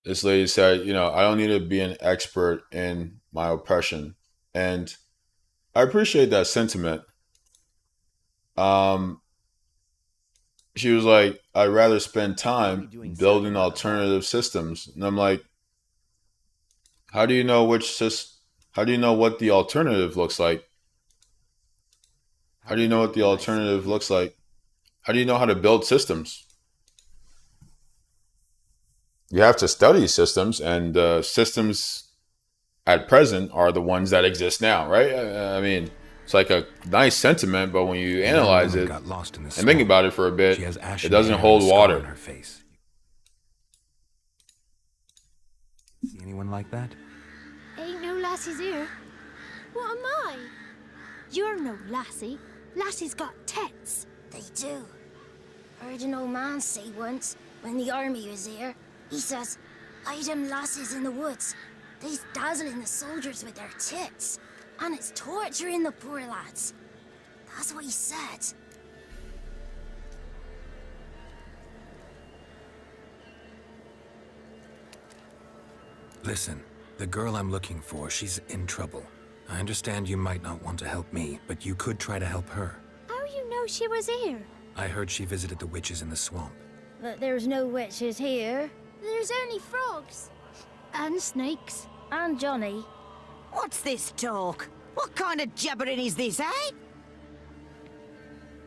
This lady said, you know, I don't need to be an expert in my oppression. And I appreciate that sentiment. She was like, I'd rather spend time building alternative systems. And I'm like, how do you know what the alternative looks like? How do you know what the alternative looks like? How do you know how to build systems? You have to study systems, and systems at present are the ones that exist now, right? I mean, it's like a nice sentiment, but when you analyze it and think about it for a bit, it doesn't hold water. Her face. See anyone like that? Ain't no lassies here. What am I? You're no lassie. Lassies got tits. They do. Heard an old man say once, when the army was here, he says, "I them lasses in the woods. They's dazzling the soldiers with their tits, and it's torturing the poor lads." That's what he said. Listen, the girl I'm looking for, she's in trouble. I understand you might not want to help me, but you could try to help her. How you know she was here? I heard she visited the witches in the swamp. But there's no witches here. There's only frogs. And snakes. And Johnny. What's this talk? What kind of jabbering is this, eh?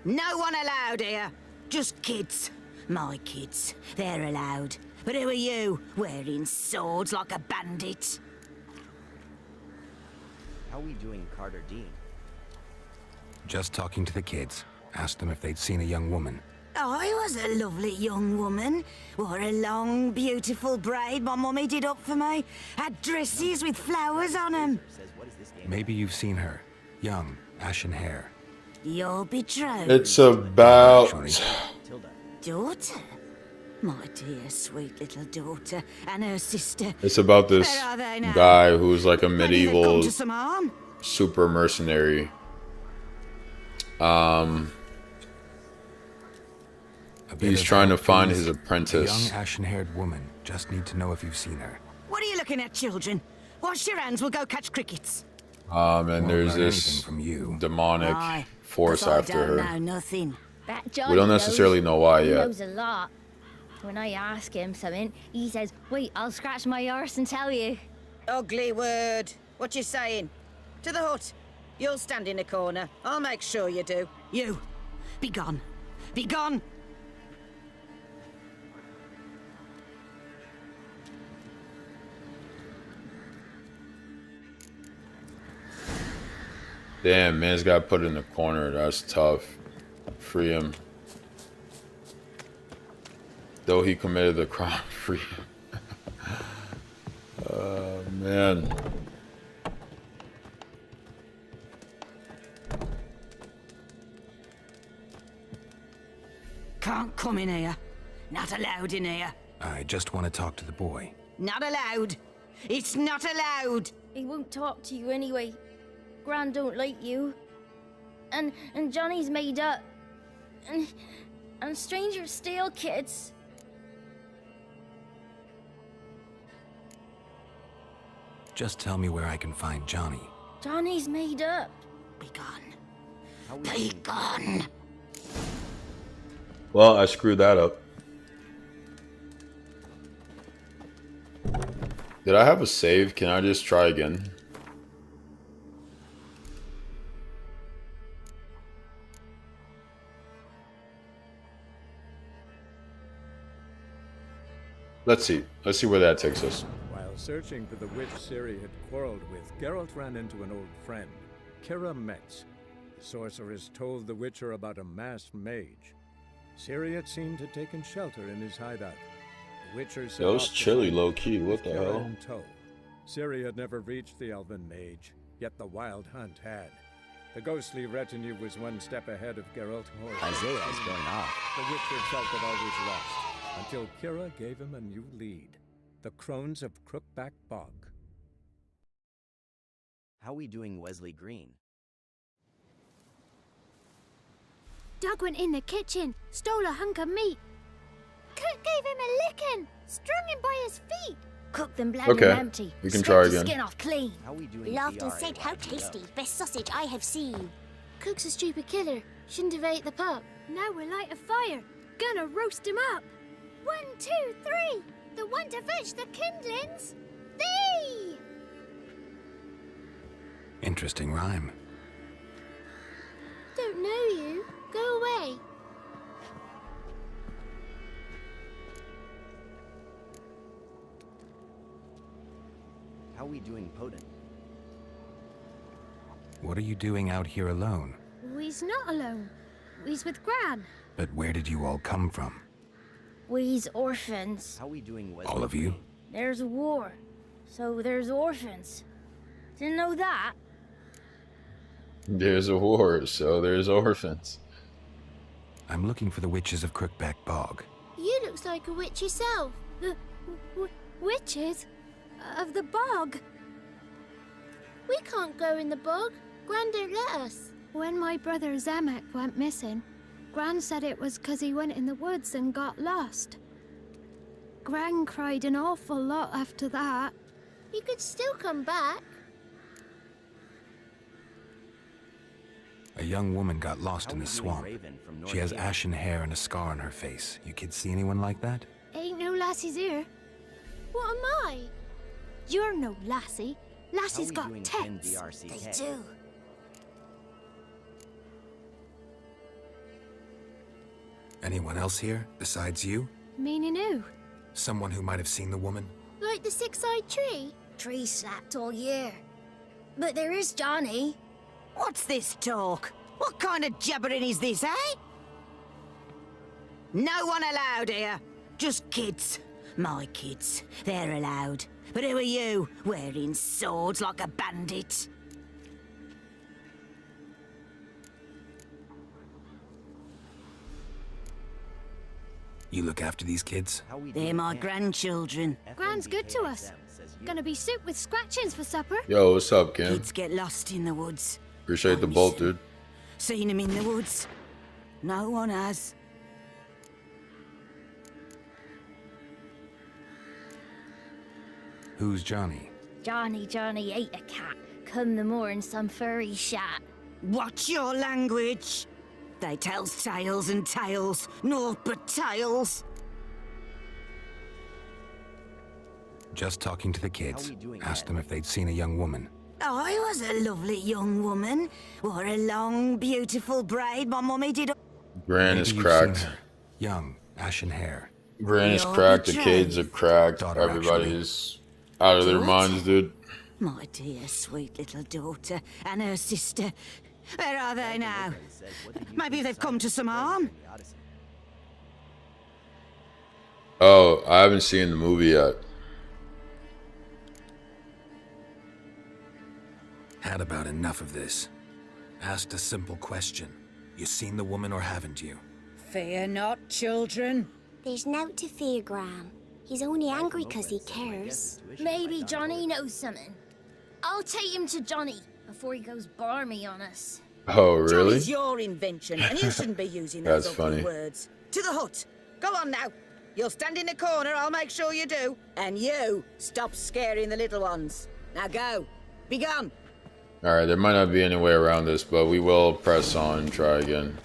No one allowed here. Just kids. My kids. They're allowed. But who are you, wearing swords like a bandit? How we doing, Carter Dean? Just talking to the kids. Asked them if they'd seen a young woman. I was a lovely young woman. Wore a long, beautiful braid my mummy did up for me. Had dresses with flowers on them. Maybe you've seen her. Young, ashen hair. You're betrothed. It's about... Daughter? My dear, sweet little daughter and her sister. It's about this guy who's like a medieval super mercenary. He's trying to find his apprentice. A young ashen-haired woman. Just need to know if you've seen her. What are you looking at, children? Wash your hands, we'll go catch crickets. And there's this demonic force after her. Know nothing. We don't necessarily know why yet. He knows a lot. When I ask him something, he says, "Wait, I'll scratch my arse and tell you." Ugly word. What you saying? To the hut. You'll stand in a corner. I'll make sure you do. You. Be gone. Be gone. Damn, man's got put in the corner. That's tough. Free him. though he committed the crime free. Man. Can't come in here. Not allowed in here. I just want to talk to the boy. Not allowed. It's not allowed. He won't talk to you anyway. Gran don't like you. And Johnny's made up. And strangers steal kids. Just tell me where I can find Johnny. Johnny's made up. Be gone. Be gone. Well, I screwed that up. Did I have a save? Can I just try again? Let's see. Let's see where that takes us. While searching for the witch Ciri had quarreled with, Geralt ran into an old friend, Kira Metz. The sorceress told the Witcher about a masked mage. Ciri had seemed to have taken shelter in his hideout. The Witcher set Yo, it's off to chilly find low-key. What the Kira hell? in tow. Ciri had never reached the elven mage, yet the wild hunt had. The ghostly retinue was one step ahead of Geralt. Isaiah is going off. The Witcher felt it always lost, until Kira gave him a new lead. The Crones of Crookback Bog. How we doing, Wesley Green? Doug went in the kitchen, stole a hunk of meat. Cook gave him a licking, strung him by his feet. Cooked them bloody Okay, empty. we can Scraped try the again. skin off clean. How we doing? Laughed and PR said, "How wiping it up? tasty! Best sausage I have seen." Cook's a stupid killer. Shouldn't have ate the pup. Now we'll light a fire. Gonna roast him up. 1, 2, 3. The one to fetch the kindlings. Thee! Interesting rhyme. Don't know you. Go away. How we doing, Potent? What are you doing out here alone? We's not alone. We's with Gran. But where did you all come from? We's orphans. How we doing, Wesley? All of you? There's a war, so there's orphans. Didn't know that. There's a war, so there's orphans. I'm looking for the witches of Crookback Bog. You looks like a witch yourself. The witches of the bog. We can't go in the bog. Gran don't let us. When my brother Zemek went missing, Gran said it was 'cause he went in the woods and got lost. Gran cried an awful lot after that. He could still come back. A young woman got lost How in we the doing, swamp. Raven from North She has Hill? ashen hair and a scar on her face. You kids see anyone like that? Ain't no lassies here. What am I? You're no lassie. How Lassie's we got doing, Ken tits. DRCK? They do. Anyone else here besides you? Meaning who? Someone who might have seen the woman? Like the six-eyed tree? Tree slapped all year. But there is Johnny. What's this talk? What kind of jabbering is this, eh? No one allowed here. Just kids. My kids. They're allowed. But who are you, wearing swords like a bandit? You look after these kids? How we They're doing, my Ken? grandchildren. Gran's good to us. FNBKXM says you. Gonna be soup with scratchings for supper. Yo, what's up, Kim? Kids get lost in the woods. Appreciate the I bolt, listen. dude. Seen them in the woods? No one has. Who's Johnny? Johnny ate a cat. Come the moor in some furry shat. Watch your language. They tells tales and tales, naught but tales. Just talking to the kids. How we doing, Asked Ed? them if they'd seen a young woman. I was a lovely young woman. Wore a long, beautiful braid my mummy did. Gran Maybe is you've cracked. seen her. Young, ashen hair. Gran is You're cracked. The betrayed. kids are cracked. Daughter, Everybody's out of their Daughter? minds, dude. My dear, sweet little daughter and her sister. Where are they now? Says, what did you Maybe think they've come to some Simon harm. the Odyssey? I haven't seen the movie yet. Had about enough of this. Asked a simple question. You seen the woman or haven't you? Fear not, children. There's nought to fear, Gran. He's only angry 'cause he cares. Maybe Johnny knows something. I'll take him to Johnny before he goes barmy on us. Oh, really? Johnny's your invention, and you shouldn't be using those That's ugly funny. words. To the hut. Go on now. You'll stand in the corner, I'll make sure you do. And you, stop scaring the little ones. Now go. Be gone. Alright, there might not be any way around this, but we will press on and try again.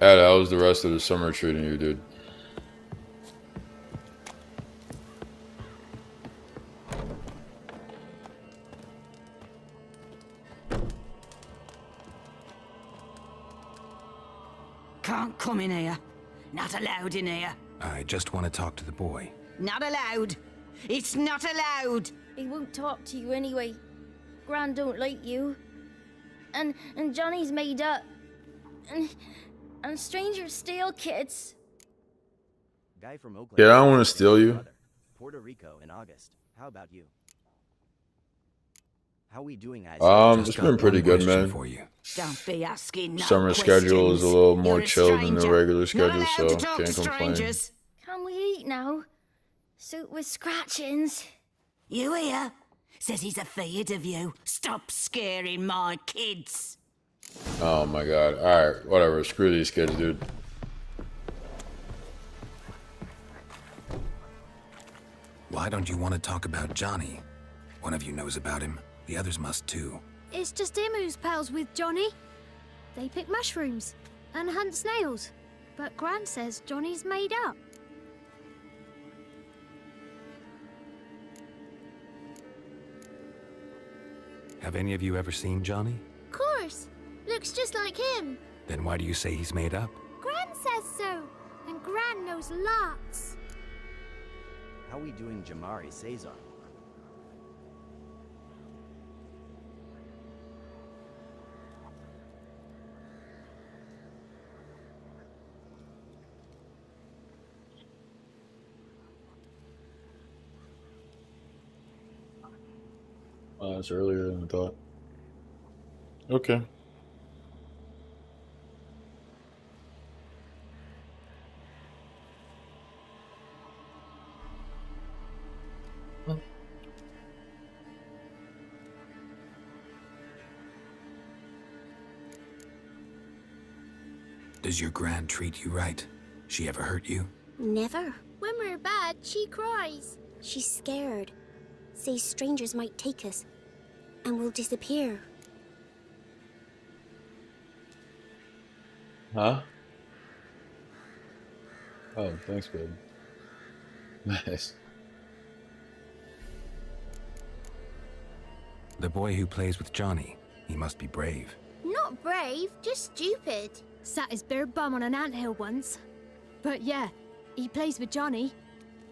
Ed, how was the rest of the summer treating you, dude? Can't come in here. Not allowed in here. I just want to talk to the boy. Not allowed. It's not allowed. He won't talk to you anyway. Gran don't like you. And Johnny's made up. And strangers steal kids. Guy from Oakland. Yeah, I don't want to steal you. Puerto Rico in August. How about you? How we doing, guys? It's been pretty good, man. For you. Don't be asking no Summer questions. schedule is a little more You're a chill than the stranger. regular schedule, Not so allowed to talk can't to complain. strangers. Can we eat now? Soup with scratchings. You hear? Says he's afraid of you. Stop scaring my kids. Oh my god. Alright, whatever. Screw these kids, dude. Why don't you want to talk about Johnny? One of you knows about him. The others must too. It's just him who's pals with Johnny. They pick mushrooms and hunt snails. But Gran says Johnny's made up. Have any of you ever seen Johnny? Of course. Looks just like him. Then why do you say he's made up? Gran says so. And Gran knows lots. How we doing, Jamari Cesar? Oh, that's earlier than I thought. Okay. Does your Gran treat you right? She ever hurt you? Never. When we're bad, she cries. She's scared. Says strangers might take us. And we'll disappear. Huh? Oh, thanks, babe. Nice. The boy who plays with Johnny, he must be brave. Not brave, just stupid. Sat his bare bum on an anthill once. But yeah, he plays with Johnny.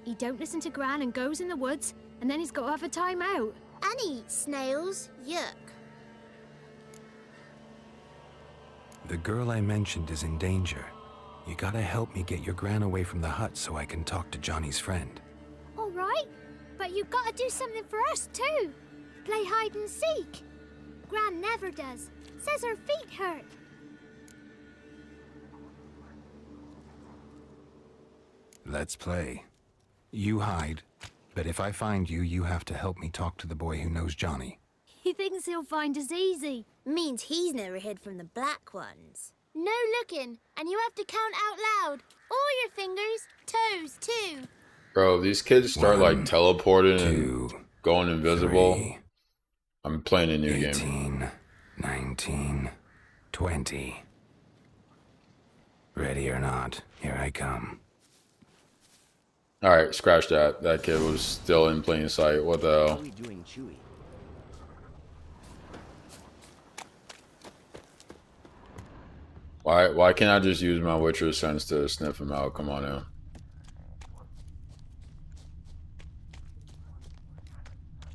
He don't listen to Gran and goes in the woods, and then he's got to have a time out. And he eats snails. Yuck. The girl I mentioned is in danger. You gotta help me get your Gran away from the hut so I can talk to Johnny's friend. All right, but you've got to do something for us too. Play hide and seek. Gran never does. Says her feet hurt. Let's play. You hide, but if I find you, you have to help me talk to the boy who knows Johnny. He thinks he'll find us easy. Means he's never hid from the black ones. No looking, and you have to count out loud. All your fingers, toes too. Bro, these kids start like teleporting and going invisible. 3, I'm playing a new 18, game. 19, 20. Ready or not, here I come. Alright, scratch that. That kid was still in plain sight. What the How hell? we doing, Chewy? Why can't I just use my Witcher sense to sniff him out? Come on now.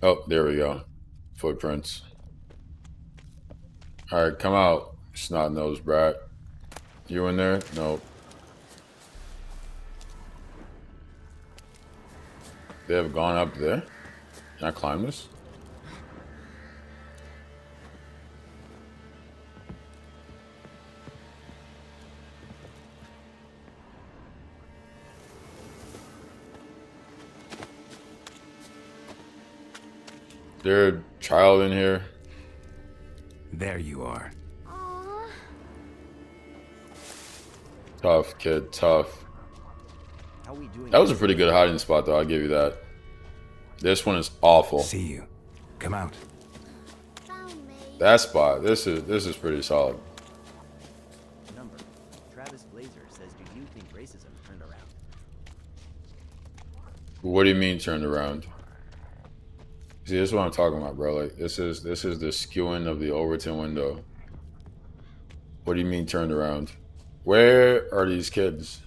Oh, there we go. Footprints. Alright, come out, snot-nosed brat. You in there? Nope. They have gone up there. Can I climb this? Is there a child in here? There you are. Aww. Tough, kid, tough. How we doing? That was a pretty good hiding spot, though. I'll give you that. This one is awful. See you. Come out. Found me. That spot. This is pretty solid. Number. Travis Glazer says, "Do you think racism turned around?" What do you mean turned around? See, this is what I'm talking about, bro. Like this is the skewing of the Overton window. What do you mean turned around? Where are these kids?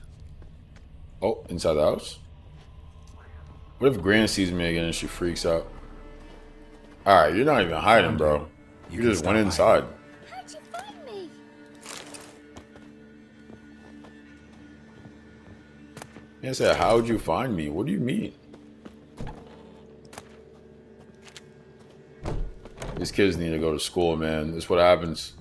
Oh, inside the house? What if Gran sees me again and she freaks out? Alright, you're not even hiding, bro. You just went inside. How'd you find me? I said, how'd you find me? What do you mean? These kids need to go to school, man. This is what happens.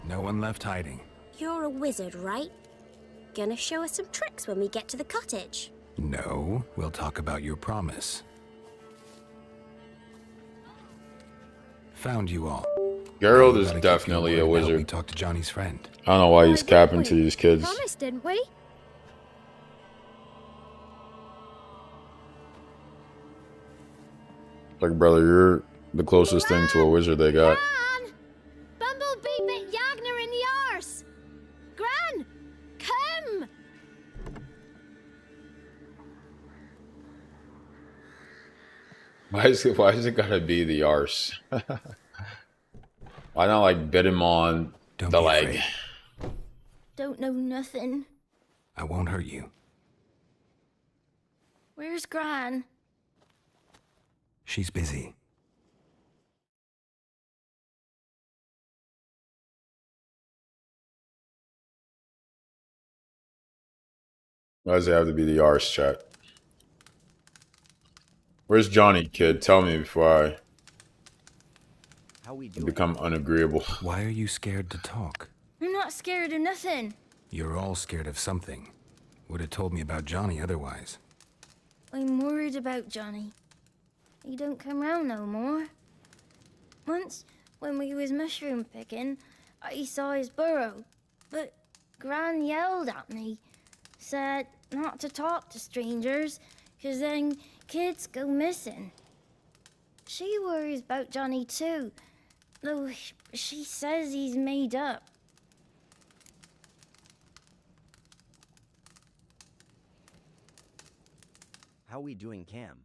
No one left hiding. You're a wizard, right? Gonna show us some tricks when we get to the cottage. No, we'll talk about your promise. Geralt you all. Geralt is definitely a wizard. We talked to Johnny's friend. I don't know why he's capping to these kids. Promised, didn't we? Like, brother, you're the closest thing to a wizard they got. Gran! Bumblebee bit Yagner in the arse! Gran! Come! Why is it gotta be the arse? Why not like bit him on the leg? Afraid. Don't know nothing. I won't hurt you. Where's Gran? She's busy. Why does it have to be the arse, chat? Where's Johnny, kid? Tell me before I become unagreeable. Why are you scared to talk? I'm not scared of nothing. You're all scared of something. Would have told me about Johnny otherwise. I'm worried about Johnny. He don't come round no more. Once, when we was mushroom picking, I saw his burrow, but Gran yelled at me, said not to talk to strangers, 'cause then kids go missing. She worries about Johnny too, though she says he's made up. How we doing, Cam?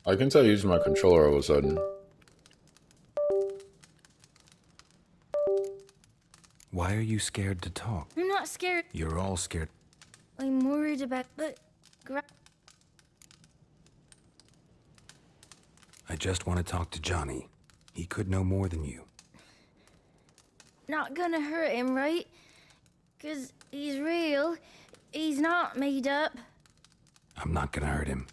I can tell you using my controller all of a sudden. Why are you scared to talk? I'm not scared. You're all scared. I'm worried about, but I just want to talk to Johnny. He could know more than you. not gonna hurt him, right? 'Cause he's real. He's not made up. I'm not gonna hurt him.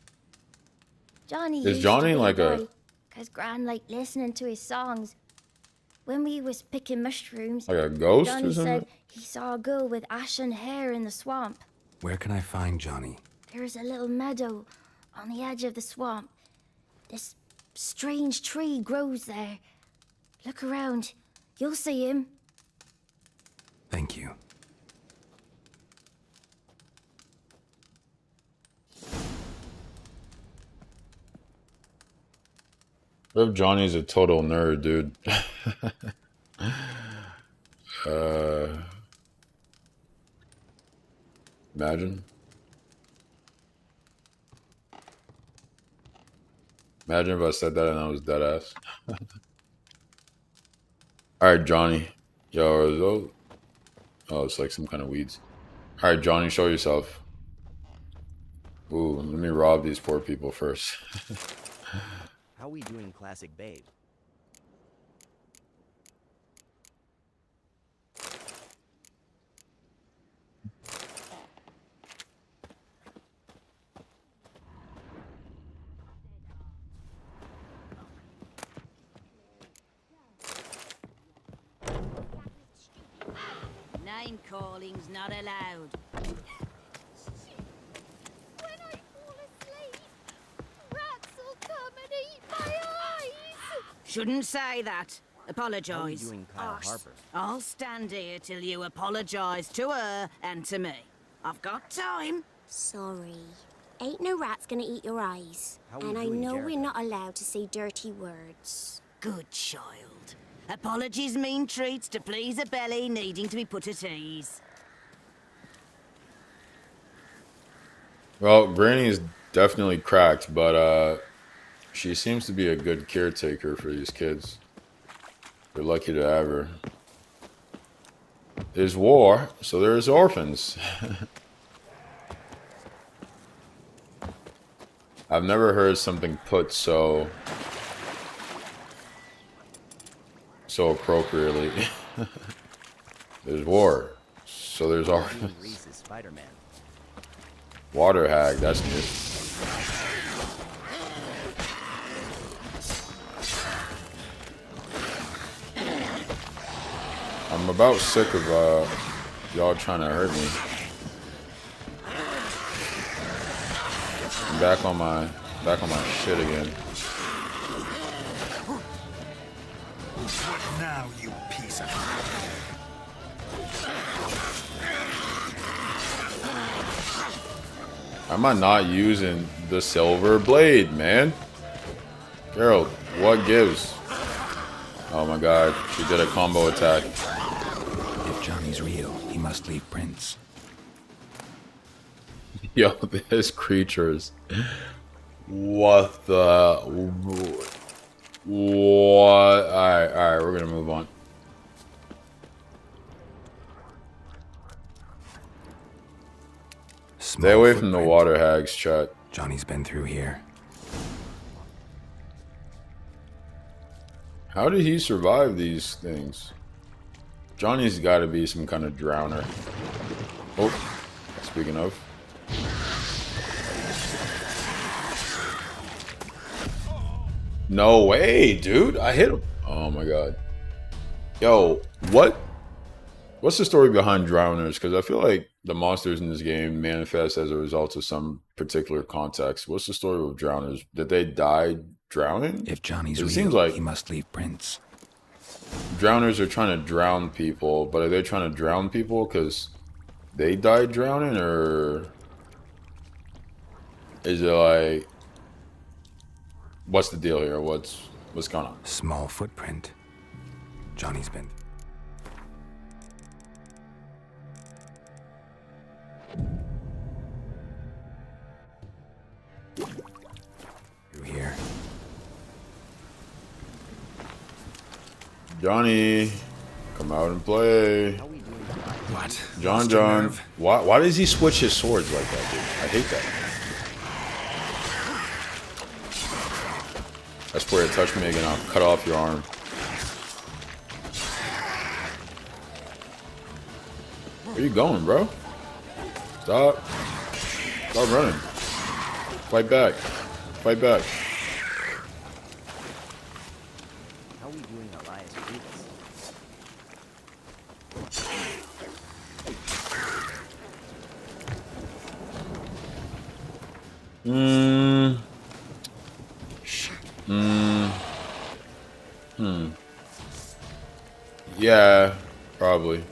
Johnny Is Johnny like a... Cause Gran liked listening to his songs. When we was picking mushrooms, Like a ghost Johnny or something? said he saw a girl with ashen hair in the swamp. Where can I find Johnny? There's a little meadow on the edge of the swamp. This strange tree grows there. Look around. You'll see him. Thank you. What if Johnny's a total nerd, dude? Imagine. Imagine if I said that and I was dead ass. Alright, Johnny. Yo, are those... Oh, it's like some kind of weeds. Alright, Johnny, show yourself. Ooh, let me rob these poor people first. How we doing, classic babe? Name calling's not allowed. When I fall asleep, rats will come and eat my eyes. Shouldn't say that. Apologise. How we doing, Kyle Harper? I'll stand here till you apologise to her and to me. I've got time. Sorry. Ain't no rat's gonna eat your eyes. How we And I doing, know Jared? we're not allowed to say dirty words. Good child. Apologies mean treats to please a belly needing to be put at ease. Well, Granny is definitely cracked, but she seems to be a good caretaker for these kids. They're lucky to have her. There's war, so there's orphans. I've never heard something put so appropriately. There's war, so there's orphans. Reese is Spider-Man. Water hag, that's new. I'm about sick of y'all trying to hurt me. I'm back on my shit again. What now, you piece of... Am I not using the silver blade, man? Geralt, what gives? Oh my god, she did a combo attack. If Johnny's real, he must leave prints. Yo, this creatures. What the... What? Alright, we're gonna move on. Stay away from the water hags, chat. Johnny's been through here. How did he survive these things? Johnny's got to be some kind of drowner. Oh, speaking of. No way, dude. I hit him. Oh my god. Yo, what's the story behind drowners? Because I feel like the monsters in this game manifest as a result of some particular context. What's the story with drowners? Did they die drowning? If Johnny's it real, seems like he must leave prints. Drowners are trying to drown people, but are they trying to drown people because they died drowning, or is it like, what's the deal here? What's going on? Small footprint. Johnny's been. Through here. Johnny, come out and play. What? John. Why does he switch his swords like that, dude? I hate that. I swear, touch me again, I'll cut off your arm. Where you going, bro? Stop. Stop running. Fight back. Fight back. How are we doing, Elias Rivas? Yeah, probably.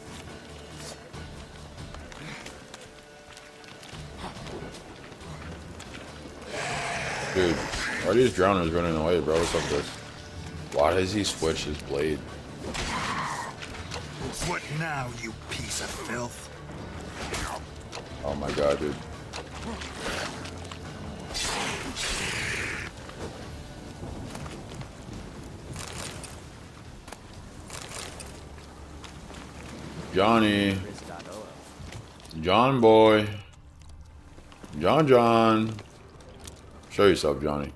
Dude, why are these drowners running away, bro? What's up with this? Why does he switch his blade? What now, you piece of filth? Oh my god, dude. Johnny. John boy. John. Show yourself, Johnny.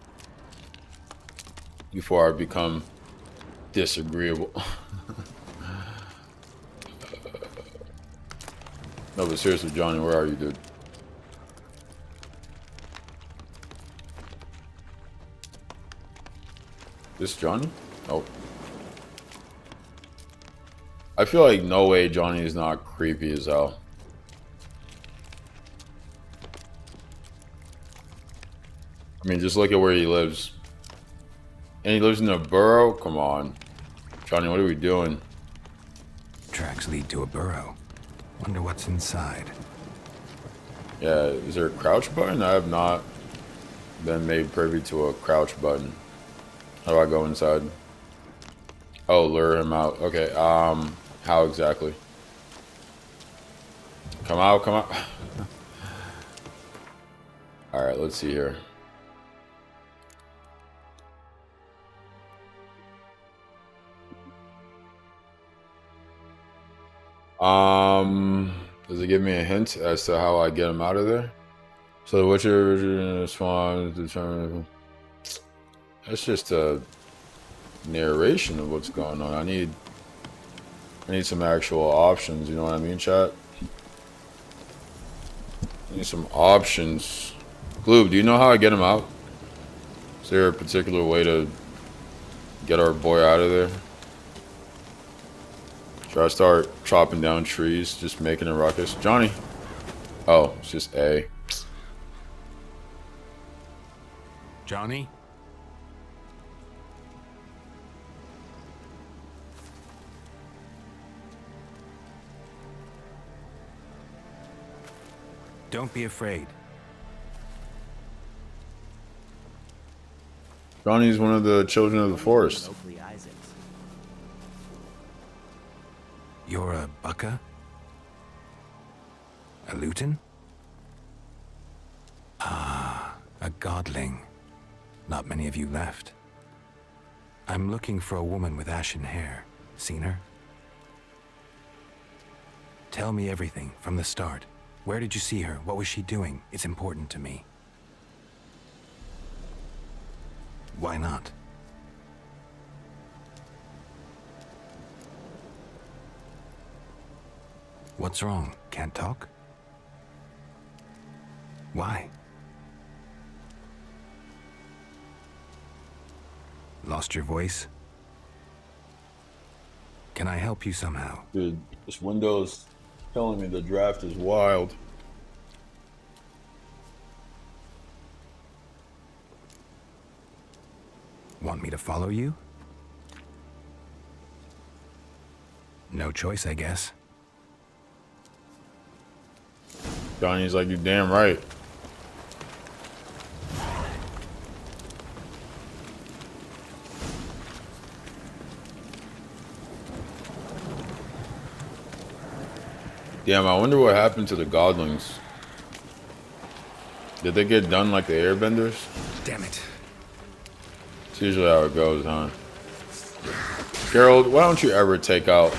Before I become disagreeable. No, but seriously, Johnny, where are you, dude? This Johnny? Oh. I feel like no way Johnny is not creepy as hell. I mean, just look at where he lives. And he lives in a burrow? Come on. Johnny, what are we doing? Tracks lead to a burrow. Wonder what's inside. Yeah, is there a crouch button? I have not been made privy to a crouch button. How do I go inside? Oh, lure him out. Okay, how exactly? Come out, come out. Alright, let's see here. Does it give me a hint as to how I get him out of there? So what's your response determine? That's just a narration of what's going on. I need some actual options, you know what I mean, chat? I need some options. Gloob, do you know how I get him out? Is there a particular way to get our boy out of there? Should I start chopping down trees, just making a ruckus? Johnny! Oh, it's just A. Johnny? Don't be afraid. Johnny's one of the children of the forest. You're a Bucka? A Luton? Ah, a godling. Not many of you left. I'm looking for a woman with ashen hair. Seen her? Tell me everything from the start. Where did you see her? What was she doing? It's important to me. Why not? What's wrong? Can't talk? Why? Lost your voice? Can I help you somehow? Dude, this window's telling me the draft is wild. Want me to follow you? No choice, I guess. Johnny's like, you damn right. Damn, I wonder what happened to the godlings. Did they get done like the airbenders? Damn it. It's usually how it goes, huh? Gerald, why don't you ever take out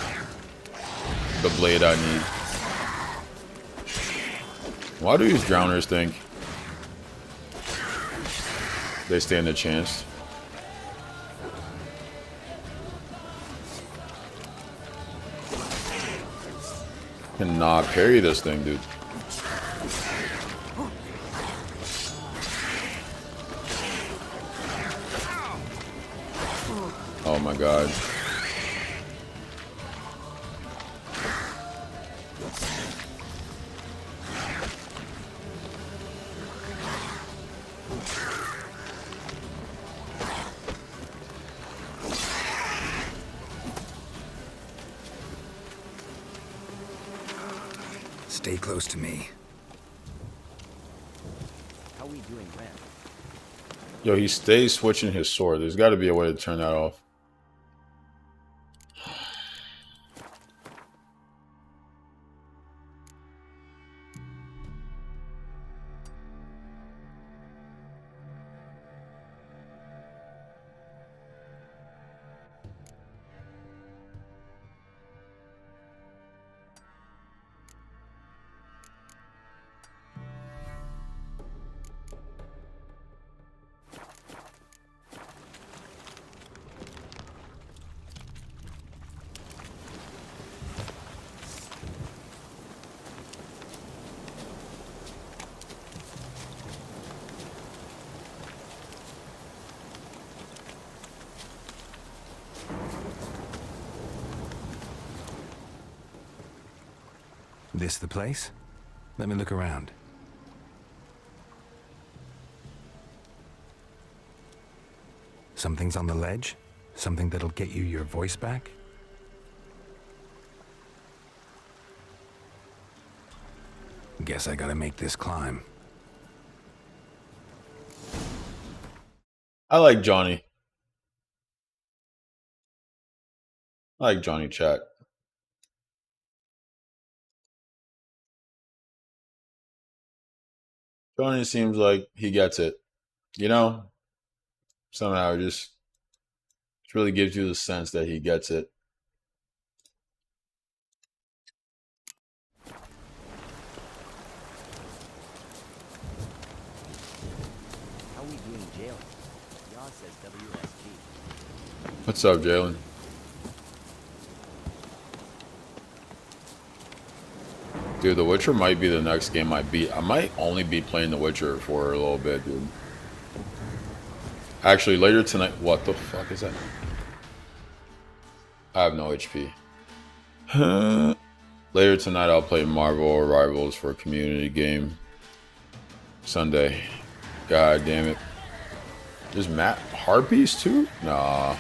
the blade I need? Why do these drowners think they stand a chance? Cannot parry this thing, dude. Oh my god. Stay close to me. How we doing, Grant? Yo, he stays switching his sword. There's got to be a way to turn that off. This the place? Let me look around. Something's on the ledge? Something that'll get you your voice back? Guess I gotta make this climb. I like Johnny. I like Johnny chat. Johnny seems like he gets it. You know? Somehow it just really gives you the sense that he gets it. How we doing, Jalen? Yaw says WSG. What's up, Jalen? Dude, The Witcher might be the next game I beat. I might only be playing The Witcher for a little bit, dude. Actually, later tonight... What the fuck is that? I have no HP. Later tonight, I'll play Marvel Rivals for a community game. Sunday. God damn it. There's harpies too? Nah.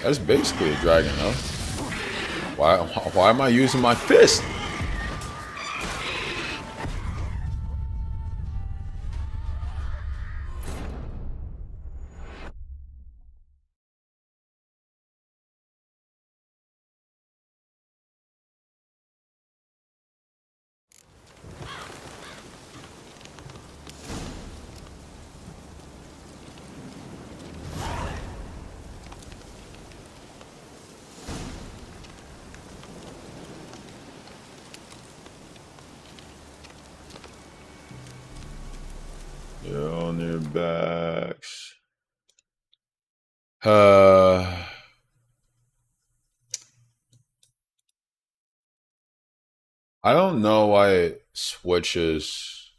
That's basically a dragon, though. Why am I using my fist? You're on their backs. I don't know why it switches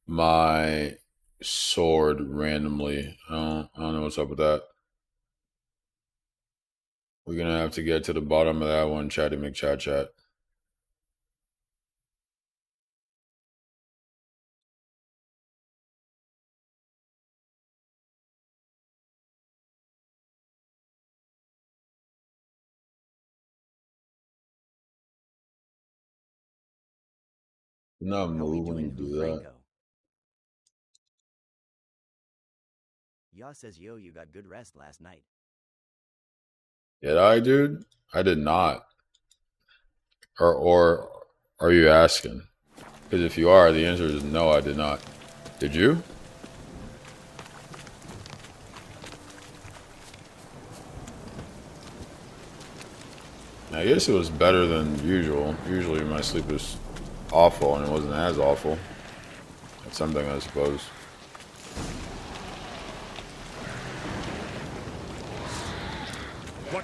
my sword randomly. I don't know what's up with that. We're gonna have to get to the bottom of that one, Chatty McChat. Not move when you do that. Yaw says, yo, you got good rest last night. Did I, dude? I did not. Or are you asking? Because if you are, the answer is no, I did not. Did you? I guess it was better than usual. Usually my sleep is awful, and it wasn't as awful. That's something, I suppose.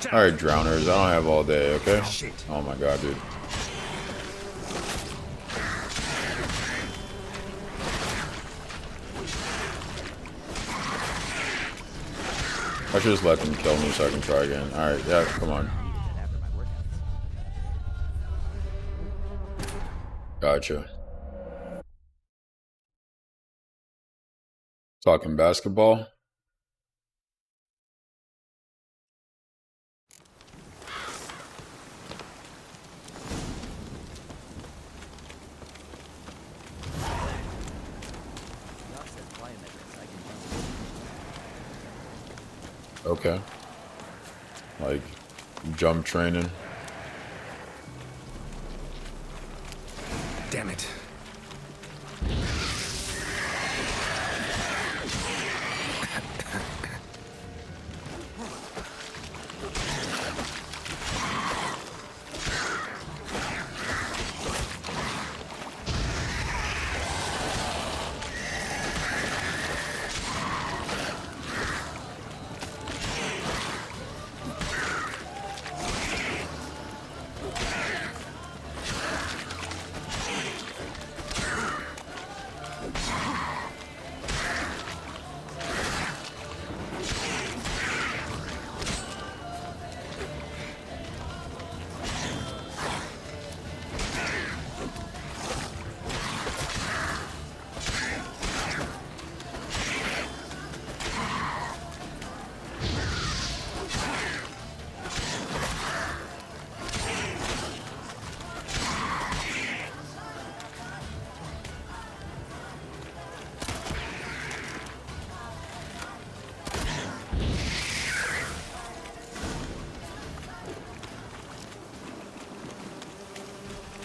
Alright, drowners. I don't have all day, okay? Oh my god, dude. I should just let them kill me so I can try again. Alright, yeah, come on. Gotcha. Talking basketball. Okay. Like jump training. Damn it.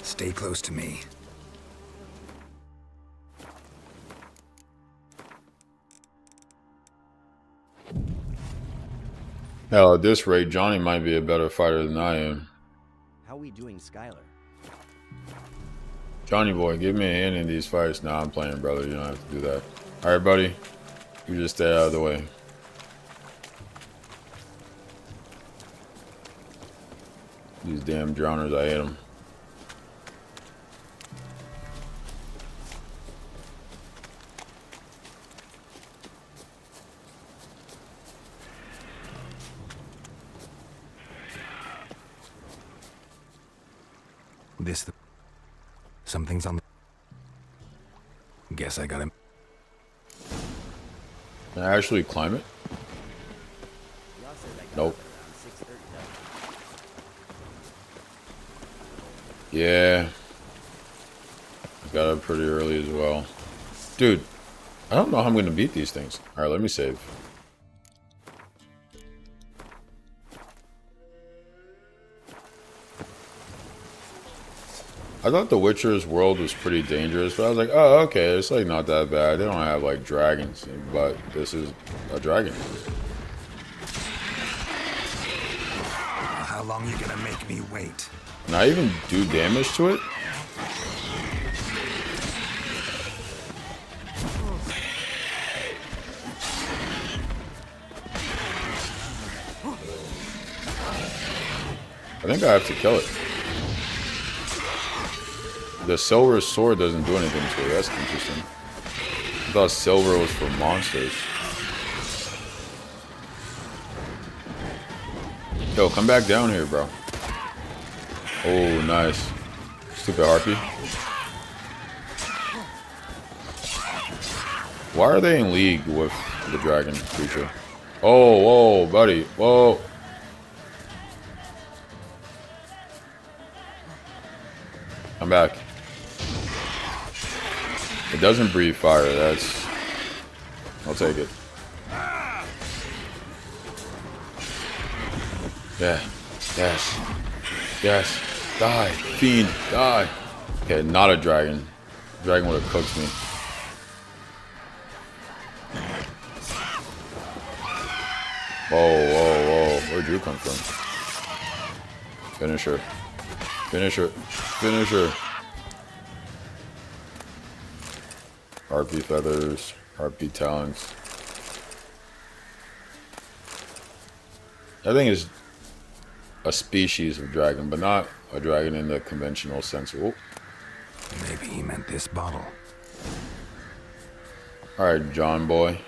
Stay close to me. Hell, at this rate, Johnny might be a better fighter than I am. How we doing, Skylar? Johnny boy, give me a hand in these fights. Nah, I'm playing, brother. You don't have to do that. Alright, buddy. You just stay out of the way. These damn drowners, I hate them. Something's on the... Guess I got him. Can I actually climb it? Nope. Yeah. I got up pretty early as well. Dude, I don't know how I'm going to beat these things. Alright, let me save. I thought The Witcher's world was pretty dangerous, but I was like, oh, okay, it's like not that bad. They don't have like dragons, but this is a dragon. How long you gonna make me wait? Can I even do damage to it? I think I have to kill it. The silver sword doesn't do anything to it. That's interesting. I thought silver was for monsters. Yo, come back down here, bro. Oh, nice. Stupid harpy. Why are they in league with the dragon creature? Oh, whoa, buddy. Whoa. Come back. It doesn't breathe fire. That's... I'll take it. Yeah. Yes. Yes. Die. Fiend. Die. Okay, not a dragon. Dragon would have cooked me. Whoa, whoa, whoa. Where'd you come from? Finish her. Finish her. Finish her. Harpy feathers. Harpy talons. I think it's a species of dragon, but not a dragon in the conventional sense. Whoa. Maybe he meant this bottle. Alright, John boy.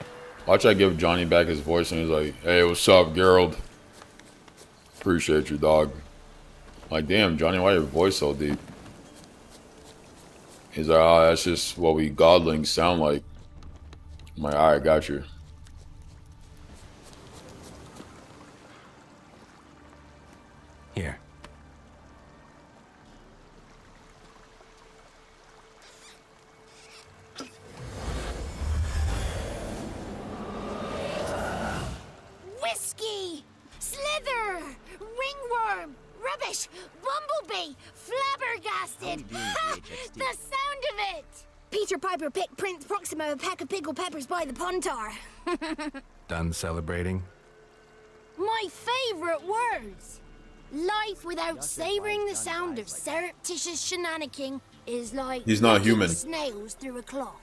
Watch I give Johnny back his voice and he's like, hey, what's up, Geralt? Appreciate you, dog. Like, damn, Johnny, why your voice so deep? He's like, oh, that's just what we godlings sound like. I'm like, alright, got you. Here. Whiskey! Slither! Ringworm! Rubbish! Bumblebee! Flabbergasted! Ha! The sound of it! Peter Piper picked Prince Proxima a pack of pickled peppers by the Pontar. Done celebrating? My favorite words! Life without savoring the sound of surreptitious shenanigans is like he's not looking human. Snails through a cloth.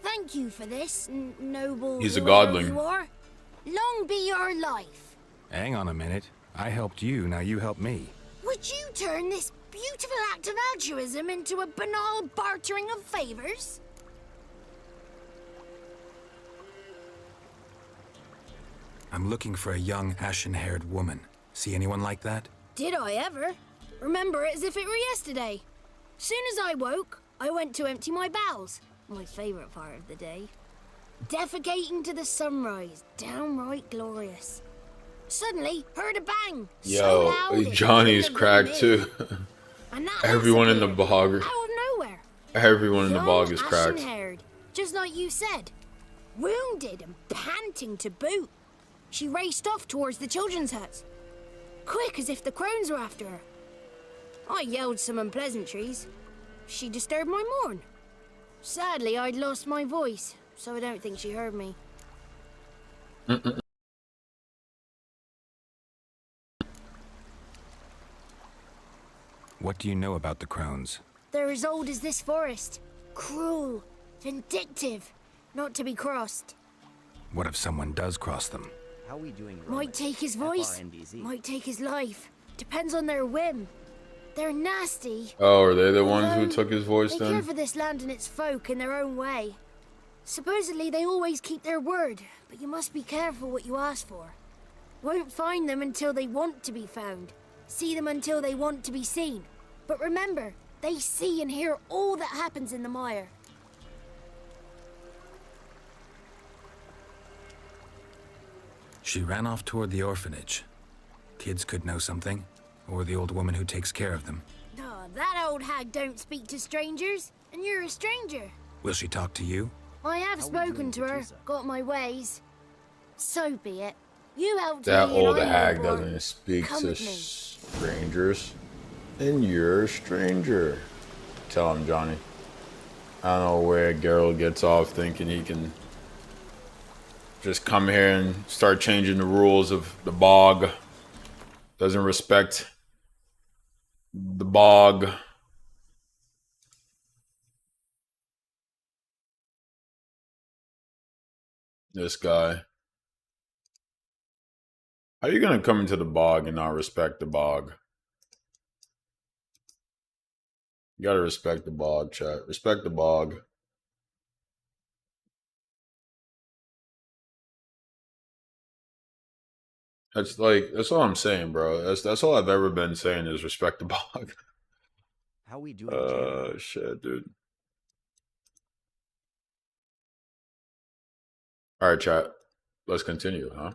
Thank you for this, noble. He's a whoever godling. You are. Long be your life. Hang on a minute. I helped you, now you help me. Would you turn this beautiful act of altruism into a banal bartering of favors? I'm looking for a young, ashen-haired woman. See anyone like that? Did I ever? Remember it as if it were yesterday. Soon as I woke, I went to empty my bowels. My favorite part of the day. Defecating to the sunrise. Downright glorious. Suddenly, heard a bang. Yo, so loud it Johnny's couldn't have cracked been me. too. And that Everyone in the appeared bog. out of nowhere. Everyone in the Young, bog is cracked. ashen-haired, just like you said. Wounded and panting to boot. She raced off towards the children's huts. Quick as if the crones were after her. I yelled some unpleasantries. She disturbed my morn. Sadly, I'd lost my voice, so I don't think she heard me. What do you know about the crones? They're as old as this forest. Cruel, vindictive, not to be crossed. What if someone does cross them? How we doing? Might take his voice, might take his life. Depends on their whim. They're nasty. Oh, are they the ones who took his voice They then? care for this land and its folk in their own way. Supposedly they always keep their word, but you must be careful what you ask for. Won't find them until they want to be found. See them until they want to be seen. But remember, they see and hear all that happens in the mire. She ran off toward the orphanage. Kids could know something, or the old woman who takes care of them. Oh, that old hag don't speak to strangers, and you're a stranger. Will she talk to you? I have spoken to her, got my ways. So be it. You helped That me and old I hag know one. doesn't speak Come to with me. strangers. And you're a stranger. Tell him, Johnny. I don't know where Geralt gets off thinking he can just come here and start changing the rules of the bog. Doesn't respect the bog. This guy. How are you gonna come into the bog and not respect the bog? You gotta respect the bog, chat. Respect the bog. That's all I'm saying, bro. That's all I've ever been saying is respect the bog. How we doing? Shit, dude. Alright, chat. Let's continue, huh?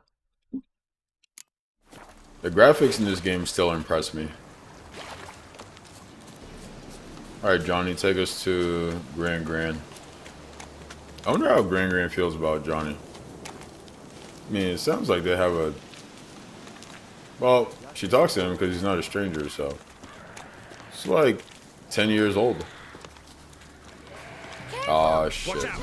The graphics in this game still impress me. Alright, Johnny, take us to Gran. I wonder how Gran feels about Johnny. I mean, it sounds like they have a... Well, she talks to him because he's not a stranger, so... It's like 10 years old. Aw, shit. Watch out.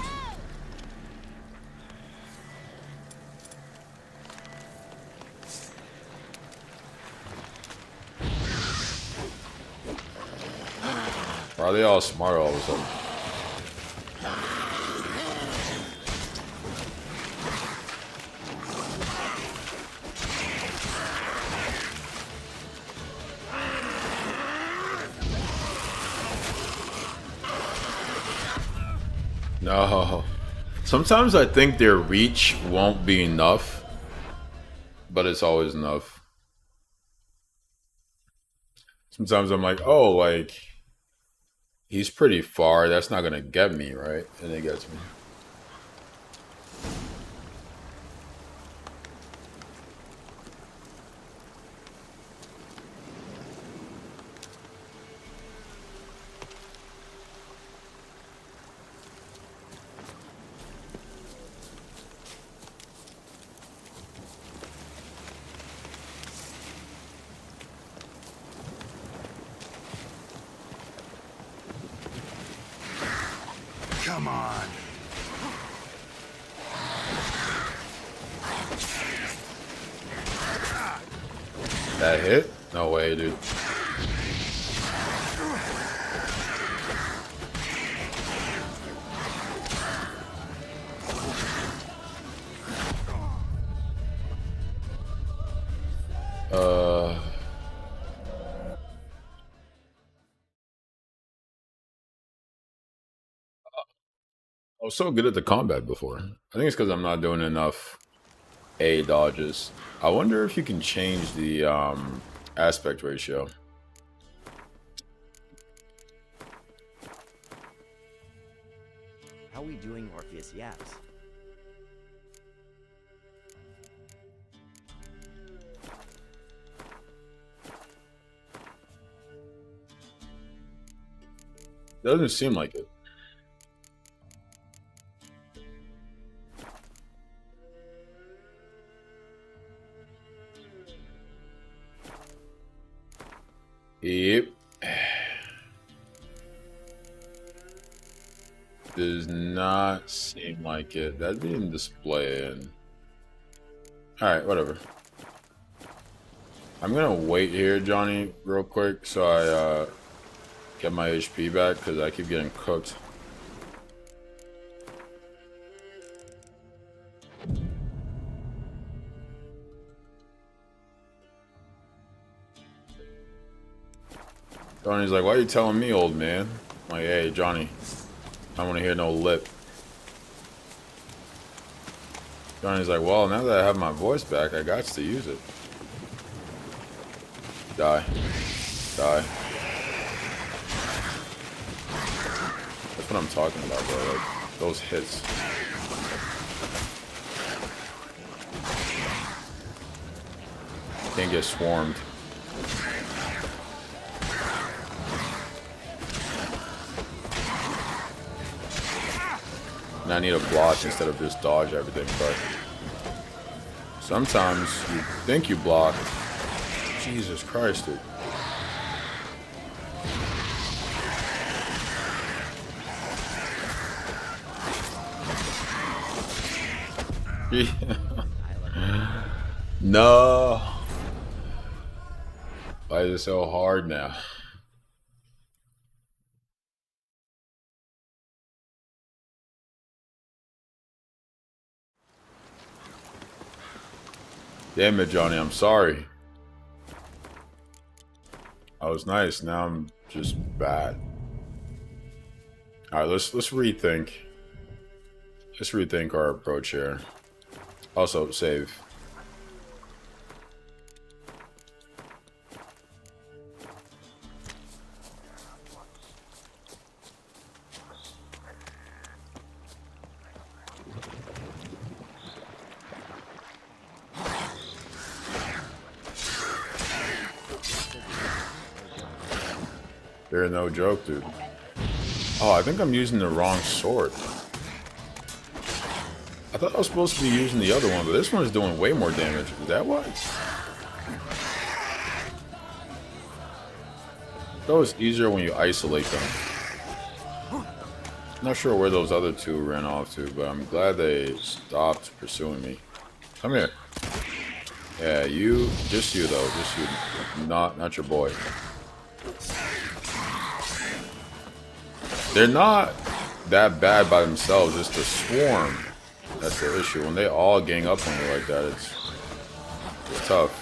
Why are they all smart all of a sudden? No. Sometimes I think their reach won't be enough, but it's always enough. Sometimes I'm like, oh, like, he's pretty far. That's not gonna get me, right? And it gets me. Come on. That hit? No way, dude. I was so good at the combat before. I think it's because I'm not doing enough A dodges. I wonder if you can change the aspect ratio. How we doing, Orpheus Yaps? Doesn't seem like it. Yep. does not seem like it. That didn't display in. Alright, whatever. I'm gonna wait here, Johnny, real quick, so I get my HP back, because I keep getting cooked. Johnny's like, why are you telling me, old man? I'm like, hey, Johnny, I don't want to hear no lip. Johnny's like, well, now that I have my voice back, I got to use it. Die. Die. That's what I'm talking about, bro. Like, those hits. Can't get swarmed. And I need a block instead of just dodge everything, but sometimes you think you block. Jesus Christ, dude. No. Why is it so hard now? Damn it, Johnny, I'm sorry. I was nice, now I'm just bad. Alright, let's rethink. Let's rethink our approach here. Also, save. You're no joke, dude. Oh, I think I'm using the wrong sword. I thought I was supposed to be using the other one, but this one is doing way more damage. Is that why? That was easier when you isolate them. Not sure where those other two ran off to, but I'm glad they stopped pursuing me. Come here. Yeah, you, just you though, just you, not your boy. They're not that bad by themselves, it's the swarm that's the issue. When they all gang up on you like that, it's tough.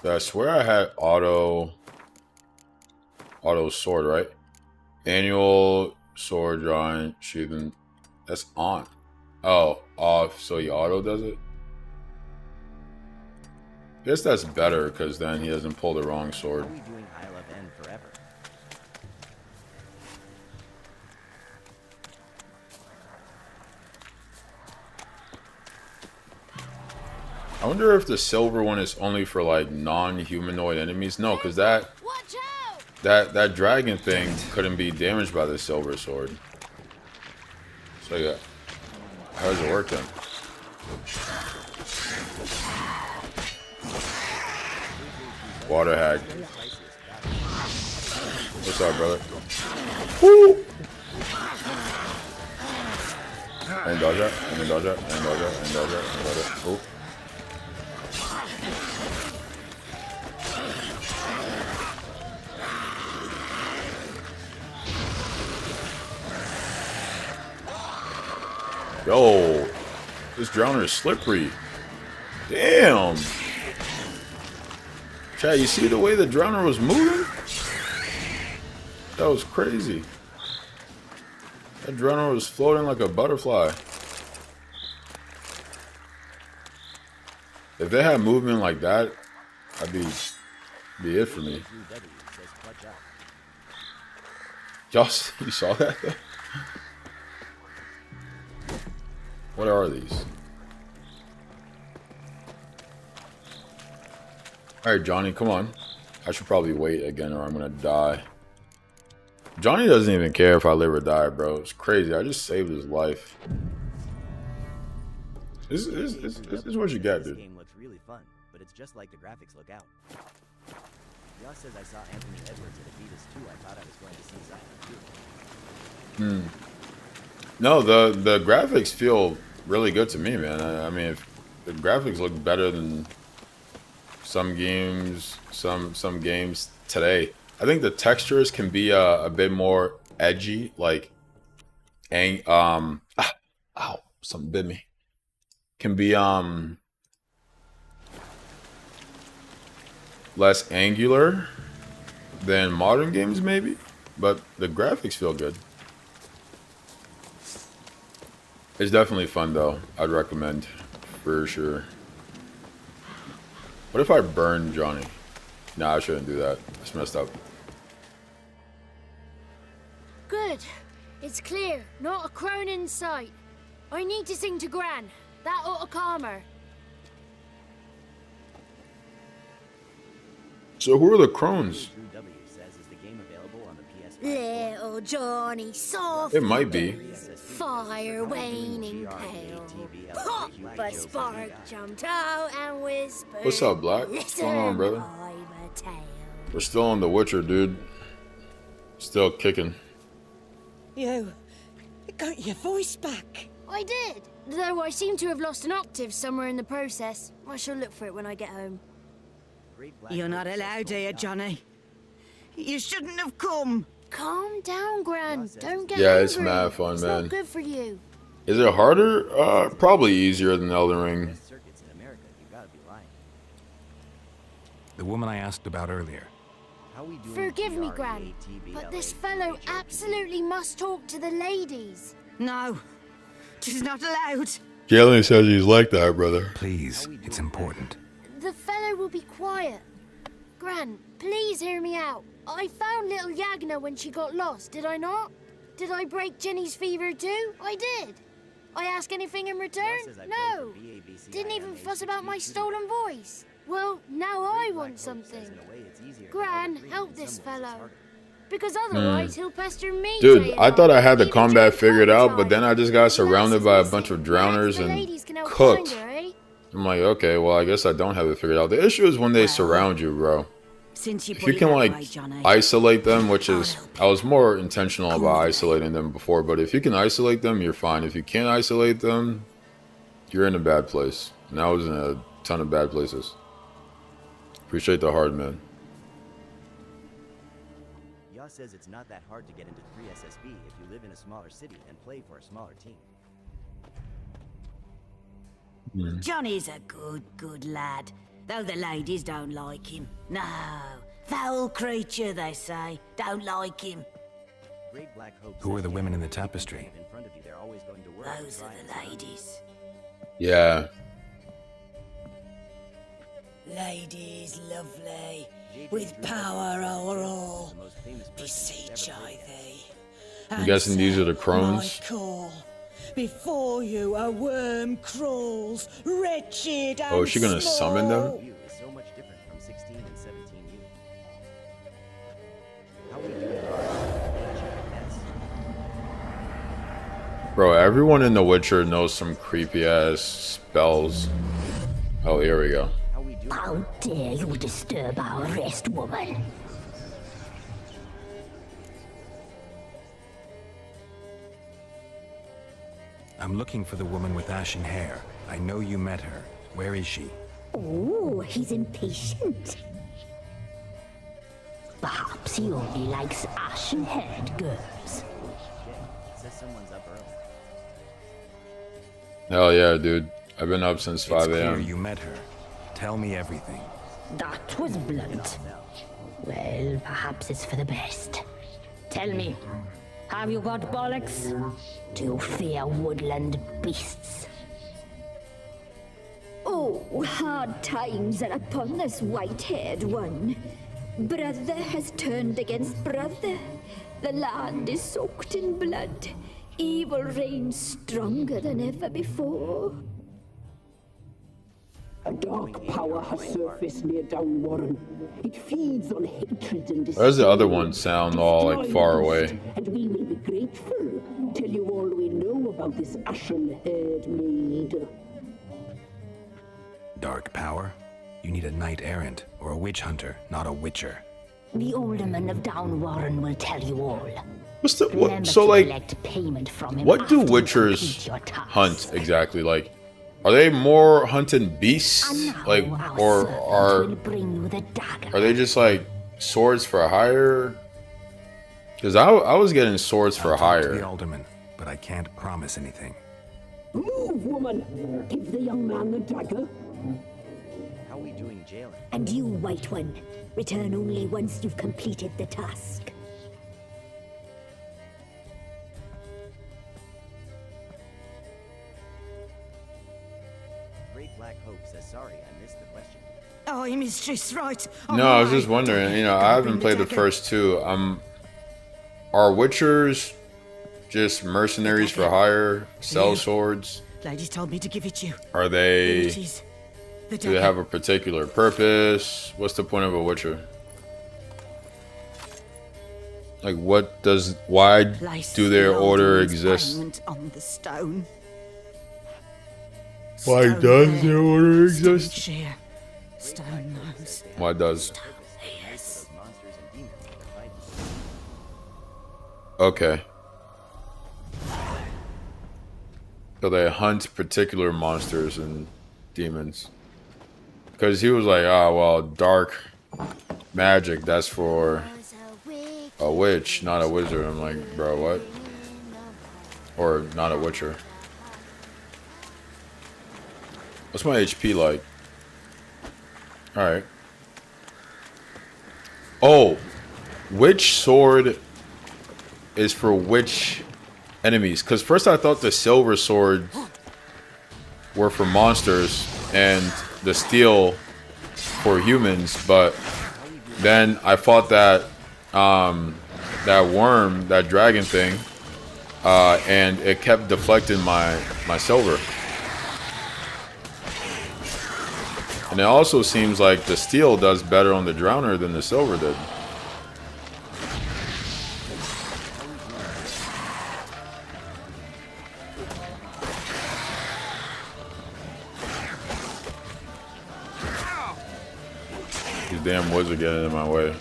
I swear I had auto sword, right? Annual sword drawing, sheathing. That's on. Oh, off, so he auto does it? Guess that's better, because then he doesn't pull the wrong sword. I wonder if the silver one is only for like non-humanoid enemies. No, because that dragon thing couldn't be damaged by the silver sword. So yeah. How does it work then? Water hag. What's up, brother? Woo! I didn't dodge that. I didn't dodge that. I didn't dodge that. I didn't dodge that. I didn't dodge that. Oh. Yo, this drowner is slippery. Damn. Chad, you see the way the drowner was moving? That was crazy. That drowner was floating like a butterfly. If they had movement like that, that'd be it for me. Y'all, you saw that? What are these? Alright, Johnny, come on. I should probably wait again or I'm gonna die. Johnny doesn't even care if I live or die, bro. It's crazy. I just saved his life. This is what you got, This dude. game looks really fun, but it's just like the graphics look out. Yoss says I saw Anthony Edwards at Adidas too. I thought I was going to see something too. No, the graphics feel really good to me, man. I mean, if the graphics look better than some games today. I think the textures can be a bit more edgy, like, ow, something bit me. Can be less angular than modern games, maybe, but the graphics feel good. It's definitely fun, though. I'd recommend, for sure. What if I burn Johnny? Nah, I shouldn't do that. That's messed up. Good. It's clear. Not a crone in sight. I need to sing to Gran. That ought to calm her. So who are the crones? Little Johnny, soft. It might be. Fire waning pale. Pop! A spark jumped out and whispered. What's up, Black? What's going on, brother? We're still on The Witcher, dude. Still kicking. You got your voice back. I did. Though I seem to have lost an octave somewhere in the process. I shall look for it when I get home. You're not allowed here, Johnny. You shouldn't have come. Calm down, Gran. Don't get Yeah, angry. it's mad fun, It's man. not good for you. Is it harder? Probably easier than Elden Ring. The woman I asked about earlier. Forgive me, Gran, but this fellow absolutely must talk to the ladies. No, she's not allowed. Galen says he's like that, brother. Please, it's important. The fellow will be quiet. Gran, please hear me out. I found little Yagna when she got lost, did I not? Did I break Jenny's fever too? I did. I ask anything in return? No. Didn't even fuss about my stolen voice. Well, now I want something. Gran, help this fellow. Because otherwise he'll pester me. Dude, I thought I had the combat figured out, but then I just got surrounded by a bunch of drowners and cooked. I'm like, okay, well, I guess I don't have it figured out. The issue is when they surround you, bro. If you can, like, isolate them, which is... I was more intentional about isolating them before, but if you can isolate them, you're fine. If you can't isolate them, you're in a bad place. And I was in a ton of bad places. Appreciate the hard, man. Yoss says it's not that hard to get into 3SSB if you live in a smaller city and play for a smaller team. Johnny's a good lad, though the ladies don't like him. No, foul creature, they say. Don't like him. Great Black Hope. Who are the women in the tapestry? In front of you, they're always going to work. Those are the ladies. Yeah. Ladies lovely, with power o'er all, beseech I thee. I'm guessing these are the crones. My call. Before you a worm crawls, wretched and Oh, is she gonna summon them? You is so much different from 16 and 17 you. How we doing Bro, everyone in The Witcher knows some creepy ass spells. Oh, here we go. How dare you disturb our rest, woman? I'm looking for the woman with ashen hair. I know you met her. Where is she? Oh, he's impatient. Perhaps he only likes ashen-haired girls. Says someone's up early. Hell yeah, dude. I've been up since 5 It's clear a.m. you met her. Tell me everything. That was blunt. Well, perhaps it's for the best. Tell me, have you got bollocks? Do you fear woodland beasts? Oh, hard times are upon this white-haired one. Brother has turned against brother. The land is soaked in blood. Evil reigns stronger than ever before. A dark power has surfaced near Down Warren. It feeds on hatred and Why does the other one sound all like far away? And we will be grateful. Tell you all we know about this ashen-haired maid. Dark power? You need a knight errant or a witch hunter, not a witcher. The alderman of Down Warren will tell you all. What's the what? Remember So to like, collect payment from him what do after you witchers complete your task. hunt exactly? Like, are they more hunting beasts? Like, or are they just like swords for hire? Because I was getting swords for Talk to hire. the alderman, but I can't promise anything. Move, woman! Give the young man the dagger. How are we doing jailing? And you, White One, return only once you've completed the task. Great Black Hope says sorry, I missed the question. Oh, mistress, right. No, I was just wondering. You know, I haven't played the first two. Are witchers just mercenaries for hire? Sell swords? Lady told me to give it you. Are they? Here it is. The Do they have a particular purpose? What's the point of a witcher? Like, what does? Why do their order exist? On the stone. Why does their order exist? Sheer. Stone knows. Why does? Yes. Okay. So they hunt particular monsters and demons. Because he was like, ah, well, dark magic, that's for a witch, not a wizard. I'm like, bro, what? Or not a witcher. What's my HP like? Alright. Oh, which sword is for which enemies? Because first I thought the silver swords were for monsters and the steel for humans, but then I fought that that worm, that dragon thing, and it kept deflecting my silver. And it also seems like the steel does better on the drowner than the silver did. These damn woods are getting in my way.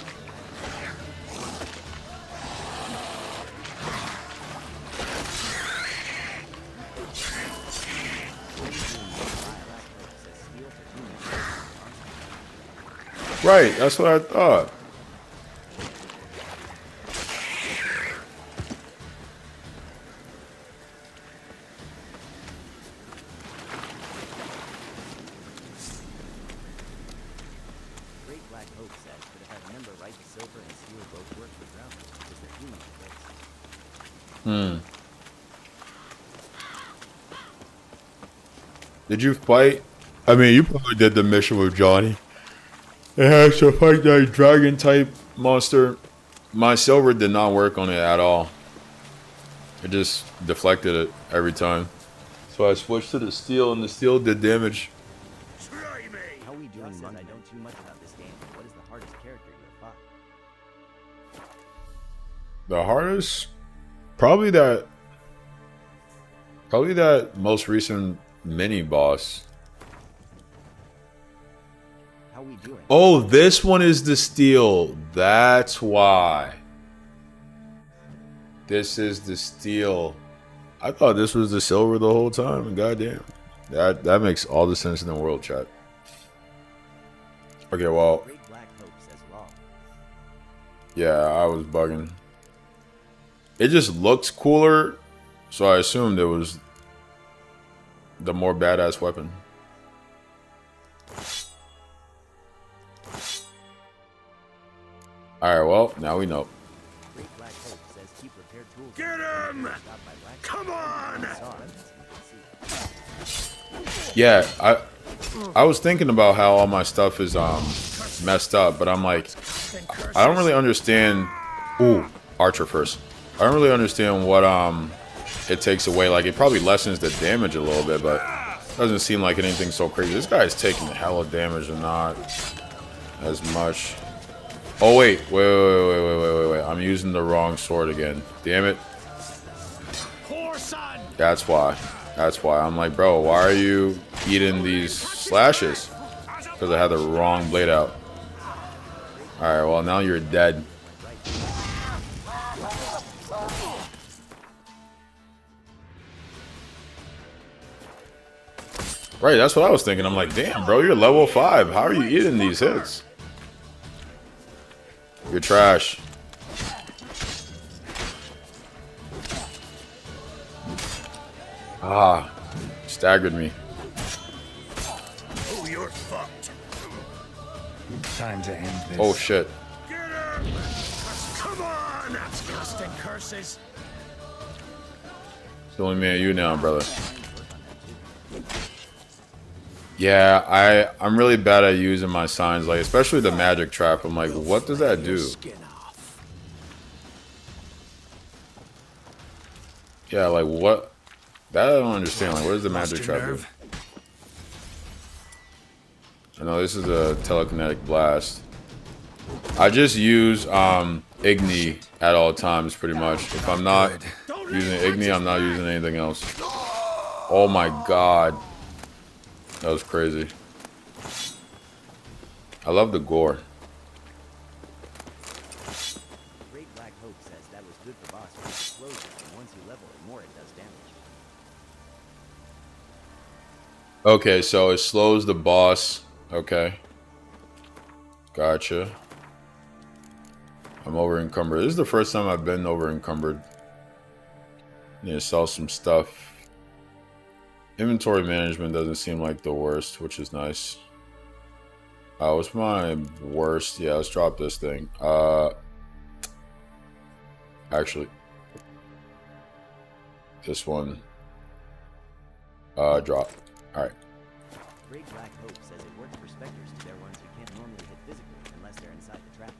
Right, that's what I thought. Great Black Hope says, but if I remember right, the silver and steel both work for drowning, because they're human defense. Did you fight? I mean, you probably did the mission with Johnny. It has to fight that dragon type monster. My silver did not work on it at all. It just deflected it every time. So I switched to the steel, and the steel did damage. How are we doing, Mon? I don't too much about this game. What is the hardest character you have fought? The hardest? Probably that most recent mini boss. How we doing? Oh, this one is the steel. That's why. This is the steel. I thought this was the silver the whole time. Goddamn. That makes all the sense in the world, chat. Okay, well. Great Black Hope says law. Yeah, I was bugging. It just looks cooler, so I assumed it was the more badass weapon. Alright, well, now we know. Great Black Hope says keep repaired tools. Get him! Come on! Yeah, I was thinking about how all my stuff is messed up, but I'm like, I don't really understand. Ooh, Archer first. I don't really understand what it takes away. Like, it probably lessens the damage a little bit, but doesn't seem like anything so crazy. This guy's taking hella damage and not as much. Oh wait. I'm using the wrong sword again. Damn it. That's why. I'm like, bro, why are you eating these slashes because I had the wrong blade out. Alright, well, now you're dead. Right, that's what I was thinking. I'm like, damn, bro, you're level 5. How are you eating these hits? You're trash. Ah, staggered me. Oh, you're fucked. Time to end this. Oh, shit. Get her! Come on! Disgusting curses. It's only me and you now, brother. Yeah, I'm really bad at using my signs, like especially the magic trap. I'm like, what does that do? Yeah, like what? That I don't understand. Like, what does the magic trap do? I know this is a telekinetic blast. I just use Igni at all times, pretty much. If I'm not using Igni, I'm not using anything else. Oh my god. That was crazy. I love the gore. Great Black Hope says that was good for boss with explosion, and once you level it more, it does damage. Okay, so it slows the boss. Okay. Gotcha. I'm over encumbered. This is the first time I've been over encumbered. Need to sell some stuff. Inventory management doesn't seem like the worst, which is nice. What's my worst? Yeah, let's drop this thing. Actually, this one. Drop. All right. Great Black Hope says it works for specters to their ones who can't normally hit physically unless they're inside the trap.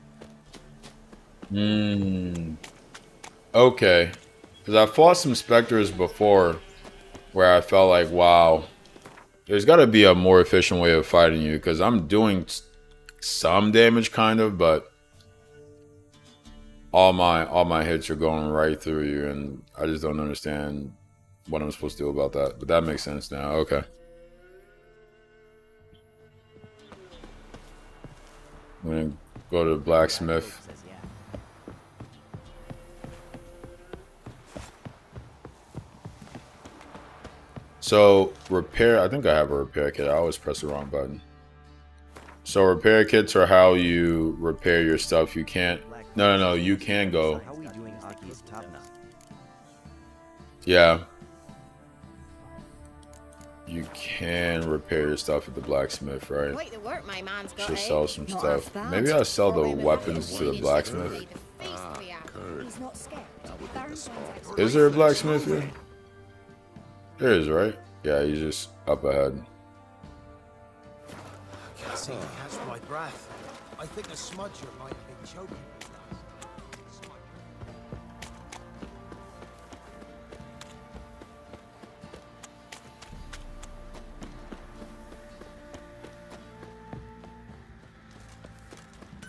Okay. Because I fought some specters before where I felt like, wow, there's got to be a more efficient way of fighting you, because I'm doing some damage kind of, but all my hits are going right through you, and I just don't understand what I'm supposed to do about that. But that makes sense now. Okay. I'm gonna go to the blacksmith. So repair, I think I have a repair kit. I always press the wrong button. So repair kits are how you repair your stuff. You can't, no, you can go. How are we doing Aki's top knot? Yeah. You can repair your stuff at the blacksmith, right? Quite the work my man's got, Should sell some stuff. Maybe I sell the weapons to the blacksmith. He's not scared. Is there a blacksmith here? There is, right? Yeah, he's just up ahead. I can't seem to catch my breath. I think a smudger might have been choking.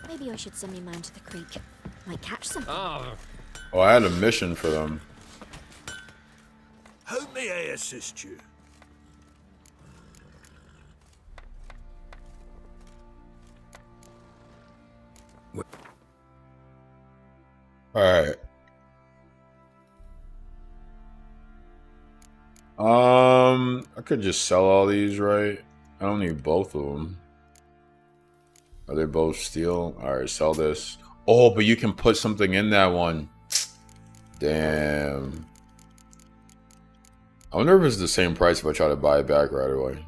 Maybe I should send me man to the creek. Might catch something. Oh, I had a mission for them. How may I assist you? All right. I could just sell all these, right? I don't need both of them. Are they both steel? All right, sell this. Oh, but you can put something in that one. Damn. I wonder if it's the same price if I try to buy it back right away.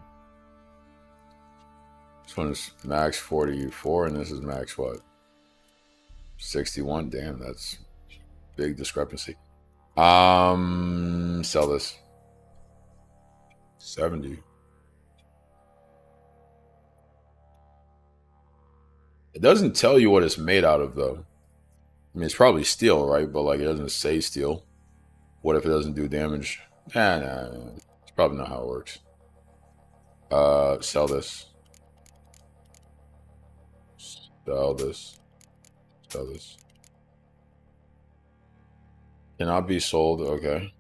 This one is max 44 and this is max what? 61. Damn, that's big discrepancy. Sell this. 70. It doesn't tell you what it's made out of though. I mean, it's probably steel, right? But like, it doesn't say steel. What if it doesn't do damage? Nah. It's probably not how it works. Sell this. Sell this. Sell this. Cannot be sold. Okay.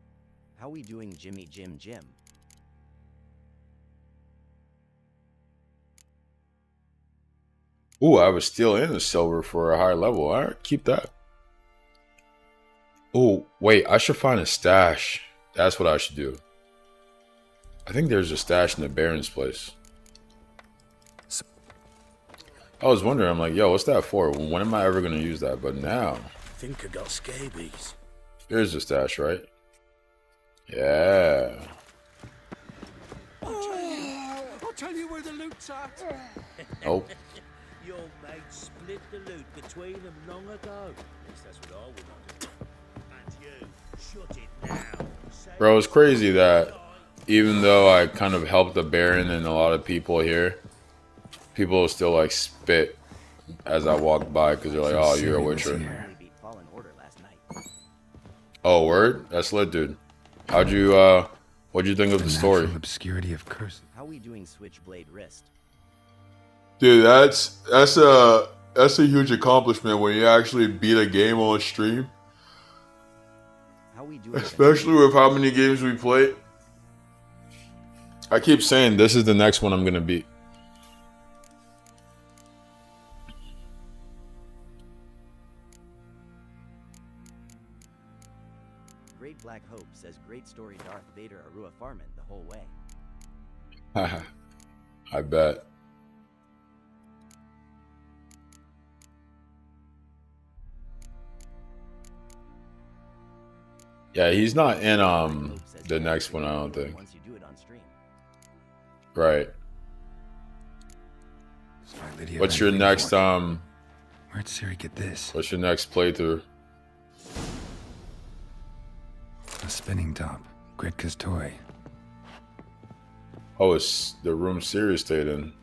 How we doing, Jimmy Jim Jim? Ooh, I have a steel and a silver for a high level. All right, keep that. Oh, wait, I should find a stash. That's what I should do. I think there's a stash in the Baron's place. I was wondering, I'm like, yo, what's that for? When am I ever going to use that? But now. I think I got scabies. Here's the stash, right? Yeah. I'll tell you where the loot's at. Oh. Your mate split the loot between them long ago. At least that's what I would want. And you, shut it now. Bro, it's crazy that even though I kind of helped the Baron and a lot of people here, people still like spit as I walk by because they're like, oh, you're a Witcher. Oh, word? That's lit, dude. What'd you think of the story? Obscurity of curses. How are we doing Switchblade Wrist? Dude, that's a huge accomplishment when you actually beat a game on stream. How we doing? Especially with how many games we played. I keep saying this is the next one I'm gonna beat. Great Black Hope says great story Darth Vader Arua Farman the whole way. Haha. I bet. Yeah, he's not in the next one, I don't think. Once you do it on stream. Right. What's your next Where'd Ciri get this? What's your next playthrough? A spinning top. Gretka's toy. Oh, it's the room Ciri stayed in.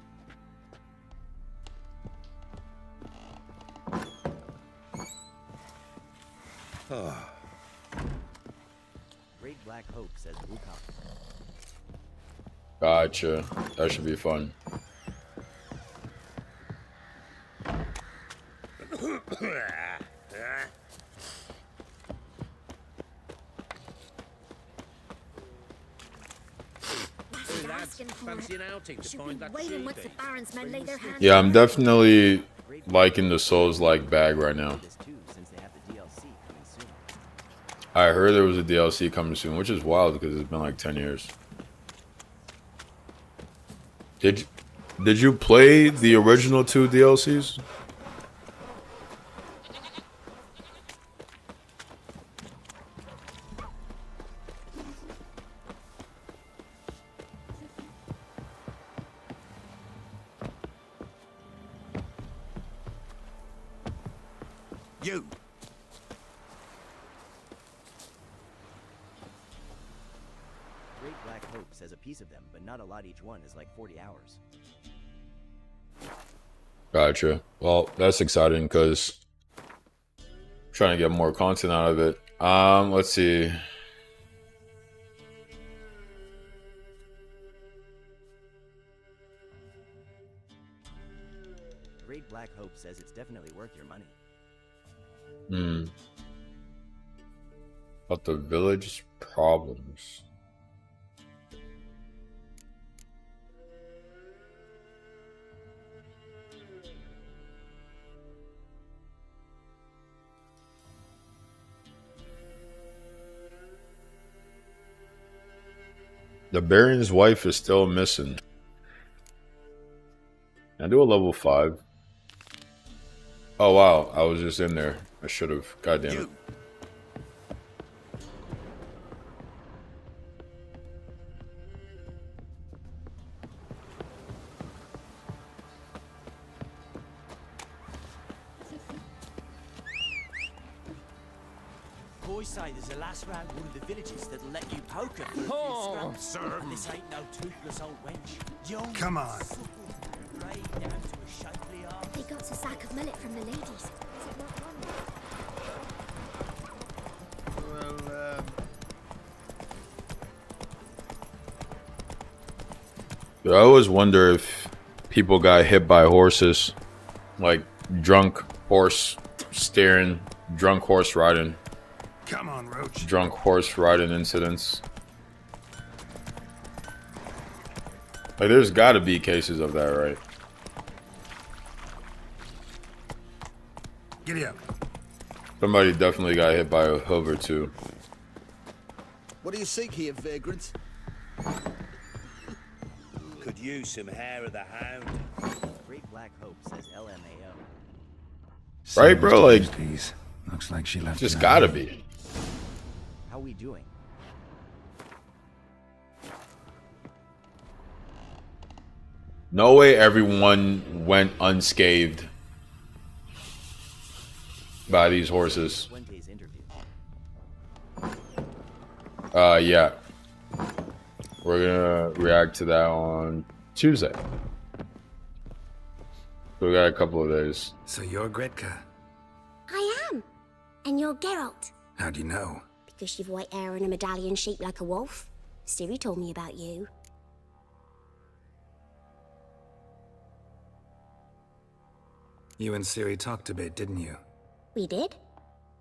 Great Black Hope says Wukong. Gotcha. That should be fun. Fancy an outing to find that Waiting once the Baron's men lay their hands. Yeah, I'm definitely liking the Souls-like bag right now. I heard there was a DLC coming soon, which is wild because it's been like 10 years. Did you play the original 2 DLCs? You. Great Black Hope says a piece of them, but not a lot each one, is like 40 hours. Gotcha. Well, that's exciting because I'm trying to get more content out of it. Let's see. Great Black Hope says it's definitely worth your money. About the village's problems. The Baron's wife is still missing. Can I do a level 5? Oh wow, I was just in there. I should have. God damn it. Boys say there's a lass round one of the villages that'll let you poke her for a few scraps. sir. And this ain't no toothless old wench. Young, Come on. supple, grey down to a shapely arm. He got a sack of millet from the ladies. Is it not wrong? Well, I always wonder if people got hit by horses, like drunk horse steering, drunk horse riding. Come on, Roach. Drunk horse riding incidents. Like, there's got to be cases of that, right? Giddy up. Somebody definitely got hit by a hoof or two. What do you seek here, vagrant? Could use some hair of the hound. Great Black Hope says LMAO. Right, bro? Like, looks like she left. Just gotta be. How we doing? No way everyone went unscathed by these horses. Yeah. We're gonna react to that on Tuesday. So we got a couple of days. So you're Gretka. I am. And you're Geralt. How do you know? Because you've white hair and a medallion shaped like a wolf. Siri told me about you. You and Ciri talked a bit, didn't you? We did?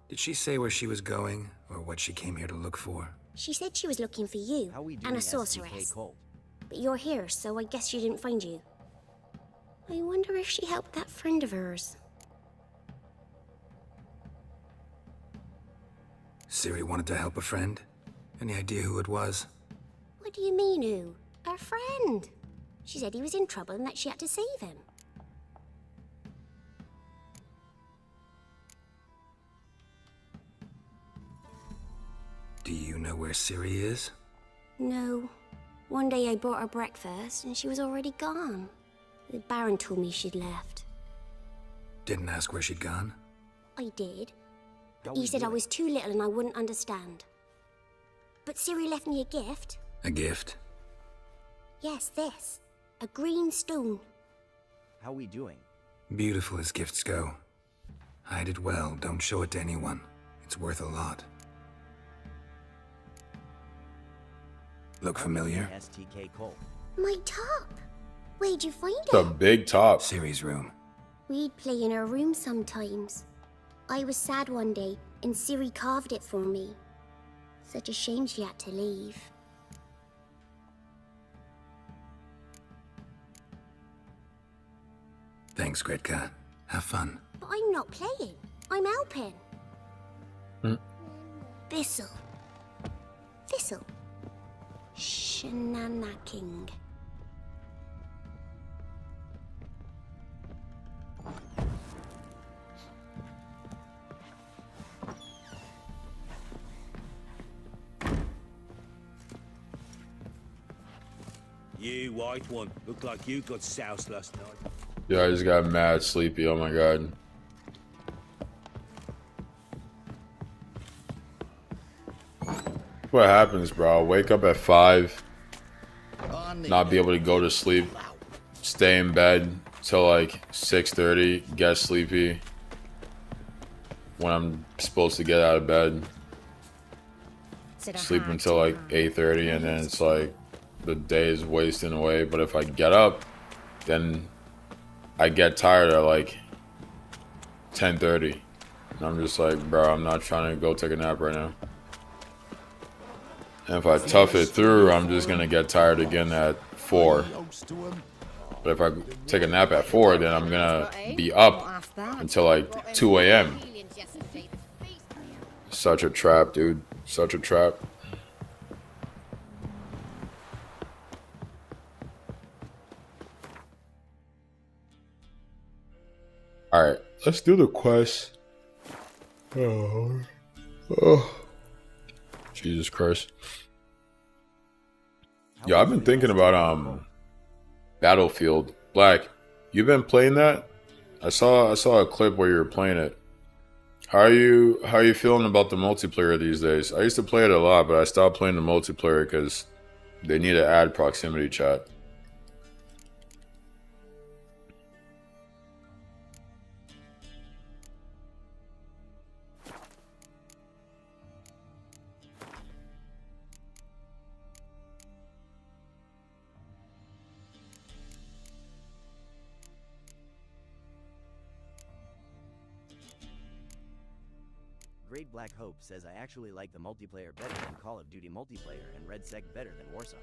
Did she say where she was going, or what she came here to look for? She said she was looking for you and a sorceress. But you're here, so I guess she didn't find you. I wonder if she helped that friend of hers. Ciri wanted to help a friend? Any idea who it was? What do you mean, who? Her friend. She said he was in trouble and that she had to save him. Do you know where Ciri is? No. One day I bought her breakfast and she was already gone. The Baron told me she'd left. Didn't ask where she'd gone? I did. But he said I was too little and I wouldn't understand. But Ciri left me a gift. A gift? Yes, this. A green stone. How we doing? Beautiful as gifts go. Hide it well, don't show it to anyone. It's worth a lot. Look familiar? STK Cole. My top. Where'd you find It's a big top. Ciri's room. We'd play in her room sometimes. I was sad one day, and Ciri carved it for me. Such a shame she had to leave. Thanks, Gretka. Have fun. But I'm not playing. I'm helping. Thistle. Thistle. Shanana King. You white one, look like you got soused last night. Yeah, I just got mad sleepy. Oh my god. What happens, bro? I'll wake up at 5, not be able to go to sleep, stay in bed till like 6:30, get sleepy when I'm supposed to get out of bed, sleep until like 8:30, and then it's like the day is wasting away. But if I get up, then I get tired at like 10:30, and I'm just like, bro, I'm not trying to go take a nap right now. And if I tough it through, I'm just gonna get tired again at 4. But if I take a nap at 4, then I'm gonna be up until like 2 a.m. Such a trap, dude. Such a trap. Alright, let's do the quest. Oh. Jesus Christ. Yo, I've been thinking about Battlefield. Black, you been playing that? I saw a clip where you were playing it. How are you feeling about the multiplayer these days? I used to play it a lot, but I stopped playing the multiplayer because they need to add proximity chat. Great Black Hope says I actually like the multiplayer better than Call of Duty multiplayer and Red Sec better than Warsaw.